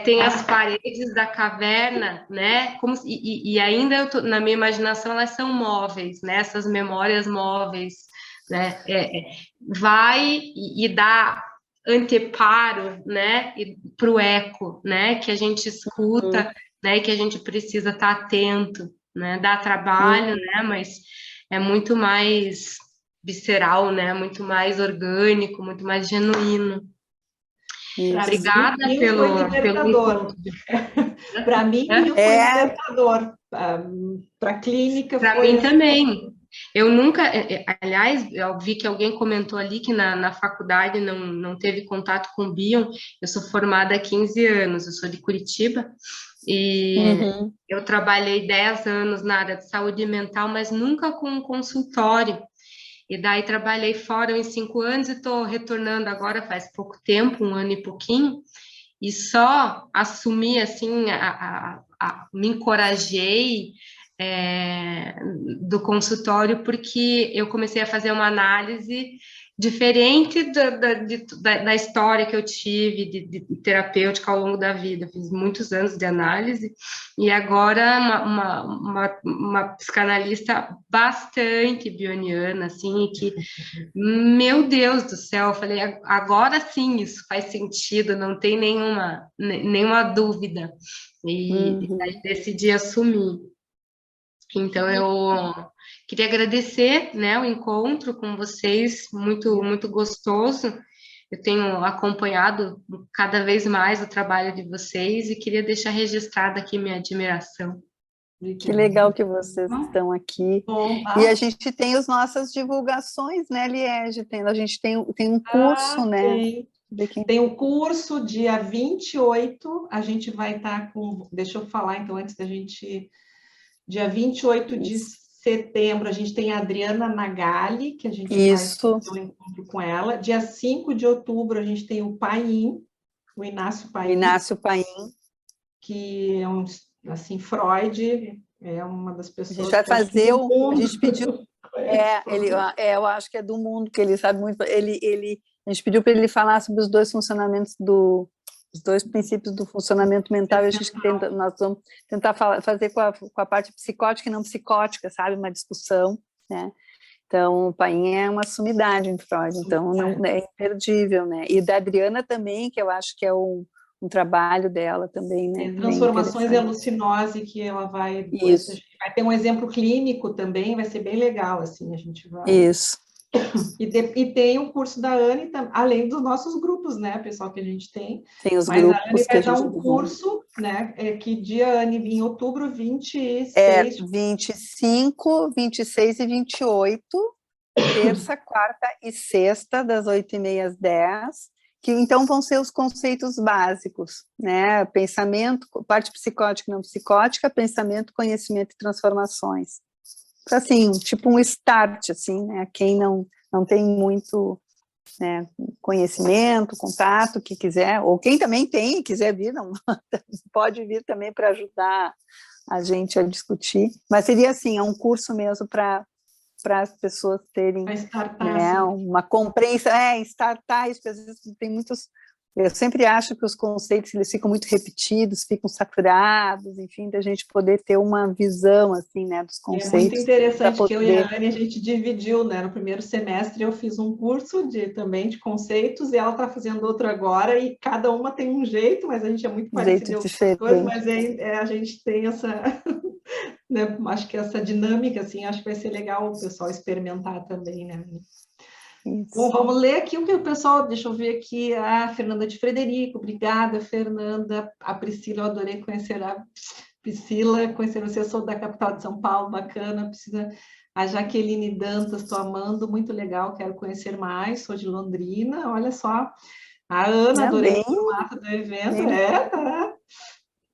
Speaker 5: tem as paredes da caverna, né? E ainda na minha imaginação elas são móveis, né? Essas memórias móveis, né? Vai e dá anteparo, né? Para o eco, né? Que a gente escuta, né? E que a gente precisa estar atento, né? Dá trabalho, né? Mas é muito mais visceral, né? Muito mais orgânico, muito mais genuíno.
Speaker 3: Isso.
Speaker 5: Obrigada
Speaker 2: Bio
Speaker 5: pelo
Speaker 2: foi libertador.
Speaker 5: encontro.
Speaker 2: Para mim, Bio foi libertador. Para a clínica
Speaker 5: Para
Speaker 2: foi...
Speaker 5: mim
Speaker 2: assim,
Speaker 5: também. Eu nunca, aliás, eu vi que alguém comentou ali que na faculdade não teve contato com Bion. Eu sou formada há 15 anos, eu sou de Curitiba, e eu trabalhei 10 anos na área de saúde mental, mas nunca com um consultório. E daí trabalhei fora em 5 anos e estou retornando agora faz pouco tempo, 1 ano e pouquinho, e só assumi, assim, me encorajei do consultório porque eu comecei a fazer uma análise diferente da história que eu tive de terapêutica ao longo da vida. Fiz muitos anos de análise e agora uma psicanalista bastante bioniana, assim, que, meu Deus do céu, eu falei, agora sim isso faz sentido, não tem nenhuma dúvida. E daí decidi assumir. Então, eu queria agradecer, né, o encontro com vocês, muito gostoso. Eu tenho acompanhado cada vez mais o trabalho de vocês e queria deixar registrada aqui minha admiração.
Speaker 3: Que legal que vocês estão aqui.
Speaker 2: Bom,
Speaker 3: E a gente tem as nossas divulgações, né, Liege? A gente tem um curso, né?
Speaker 2: Tem um curso, dia 28, a gente vai estar com... Deixa eu falar, então, antes da gente... Dia 28 de setembro, a gente tem a Adriana Nagali, que a gente vai fazer um encontro com ela. Dia 5 de outubro, a gente tem o Paim, o Inácio Paim.
Speaker 3: Inácio Paim.
Speaker 2: Que é um, assim, Freud, é uma das pessoas...
Speaker 3: A gente vai fazer a gente pediu... eu acho que é do mundo, que ele sabe muito... A gente pediu para ele falar sobre os dois funcionamentos os dois princípios do funcionamento mental, e nós vamos tentar fazer com a parte psicótica e não psicótica, sabe? Uma discussão, né? Então, o Paim é uma sumidade em Freud, então não, é imperdível, né? E da Adriana também, que eu acho que é um trabalho dela também, né?
Speaker 2: Transformações e alucinose, que ela vai... Isso. A gente vai ter um exemplo clínico também, vai ser bem legal, assim, a gente vai...
Speaker 3: Isso.
Speaker 2: E tem o curso da Anne, além dos nossos grupos, né, pessoal, que a gente tem.
Speaker 3: Tem os
Speaker 2: mas
Speaker 3: grupos
Speaker 2: a Anne
Speaker 3: que a
Speaker 2: vai
Speaker 3: gente
Speaker 2: dar um curso, né, que dia a Anne vir em outubro, 26...
Speaker 3: 25, 26 e 28, terça, quarta e sexta, das 8h30 às 10h, que então vão ser os conceitos básicos, né, pensamento, parte psicótica e não psicótica, pensamento, conhecimento e transformações. Assim, tipo um start, assim, né? Quem não tem muito, né, conhecimento, contato, que quiser, ou quem também tem e quiser vir, pode vir também para ajudar a gente a discutir. Mas seria assim, é um curso mesmo para as pessoas terem, né, uma compreensão, startar, porque às vezes tem muitos... Eu sempre acho que os conceitos eles ficam muito repetidos, ficam saturados, enfim, da gente poder ter uma visão, assim, né, dos conceitos.
Speaker 2: É muito interessante que eu e a Anne, a gente dividiu, né, no primeiro semestre eu fiz um curso também de conceitos, e ela está fazendo outro agora, e cada uma tem um jeito, mas a gente é muito parecido em algumas coisas, mas a gente tem essa... né, acho que essa dinâmica, assim, acho que vai ser legal o pessoal experimentar também, né? Isso. Bom, vamos ler aqui o que o pessoal... Deixa eu ver aqui. A Fernanda de Frederico. Obrigada, Fernanda. A Priscila, eu adorei conhecer a Priscila. Conhecer você, eu sou da capital de São Paulo. Bacana, Priscila. A Jaqueline Dantas, estou amando. Muito legal, quero conhecer mais. Sou de Londrina. Olha só. A Ana, adorei o formato do evento. Tá.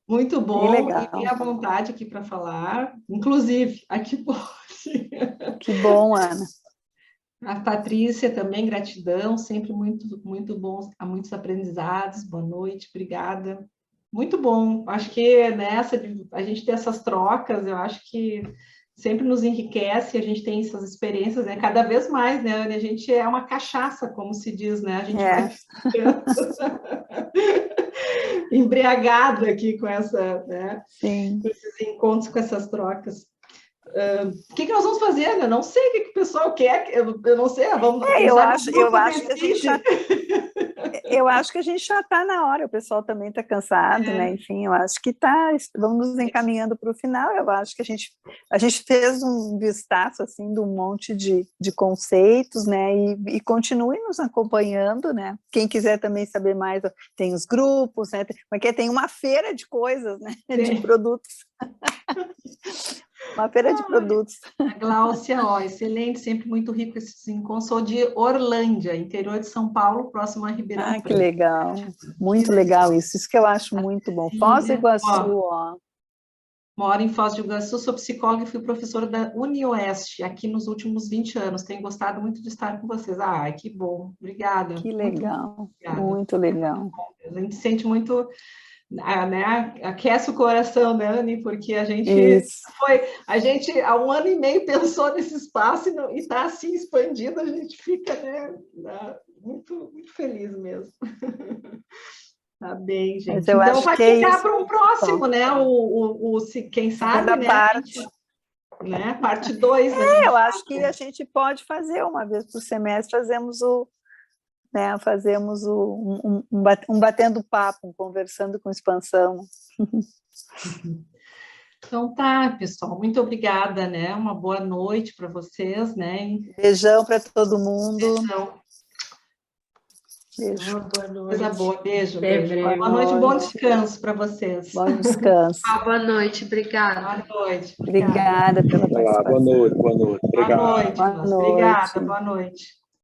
Speaker 2: Muito bom. E tenha vontade aqui para falar. Inclusive, aqui pode.
Speaker 3: Que bom, Ana.
Speaker 2: A Patrícia também, gratidão, sempre muito bom, há muitos aprendizados, boa noite, obrigada. Muito bom, acho que nessa, a gente ter essas trocas, eu acho que sempre nos enriquece, a gente tem essas experiências, né? Cada vez mais, né, Anne? A gente é uma cachaça, como se diz, né? A gente vai embriagado aqui com essa, né?
Speaker 3: Sim.
Speaker 2: Com esses encontros, com essas trocas. o que nós vamos fazer? Eu não sei o que o pessoal quer, eu não sei, vamos...
Speaker 3: Eu acho que a gente já está na hora, o pessoal também está cansado, né? Enfim, eu acho que vamos nos encaminhando para o final. Eu acho que a gente fez um vistaço assim de um monte de conceitos, né? E continue nos acompanhando, né? Quem quiser também saber mais, tem os grupos, né? Porque tem uma feira de coisas, né? De produtos. Uma feira de produtos.
Speaker 2: A Gláucia, excelente, sempre muito rico esses encontros. Sou de Orlândia, interior de São Paulo, próximo a Ribeirão Preto.
Speaker 3: Que legal, muito legal isso que eu acho muito bom. Foz do Iguaçu,
Speaker 2: Moro em Foz do Iguaçu, sou psicóloga e fui professora da UniOeste aqui nos últimos 20 anos. Tenho gostado muito de estar com vocês. Que bom, obrigada.
Speaker 3: Que legal,
Speaker 2: muito
Speaker 3: legal.
Speaker 2: A gente sente muito... né, aquece o coração, né, Anny? Porque a gente há 1 ano e meio pensou nesse espaço e está assim expandido, a gente fica, né, muito, muito feliz mesmo. Tá bem, gente.
Speaker 3: Então vai
Speaker 2: ficar para um próximo, né? Quem sabe, né? Parte 2.
Speaker 3: Eu acho que a gente pode fazer uma vez por semestre, fazemos um batendo papo, um conversando com expansão.
Speaker 2: Então tá, pessoal, muito obrigada, né? Uma boa noite para vocês, né?
Speaker 3: Beijão para todo mundo.
Speaker 2: Beijo.
Speaker 6: Boa noite.
Speaker 2: Coisa boa, beijo.
Speaker 6: Boa
Speaker 2: noite, bom descanso para vocês.
Speaker 3: Bom descanso.
Speaker 5: Boa noite, obrigada.
Speaker 2: Boa noite.
Speaker 3: Obrigada pela participação.
Speaker 7: Boa noite. Obrigado.
Speaker 2: Boa noite. Obrigada, boa noite.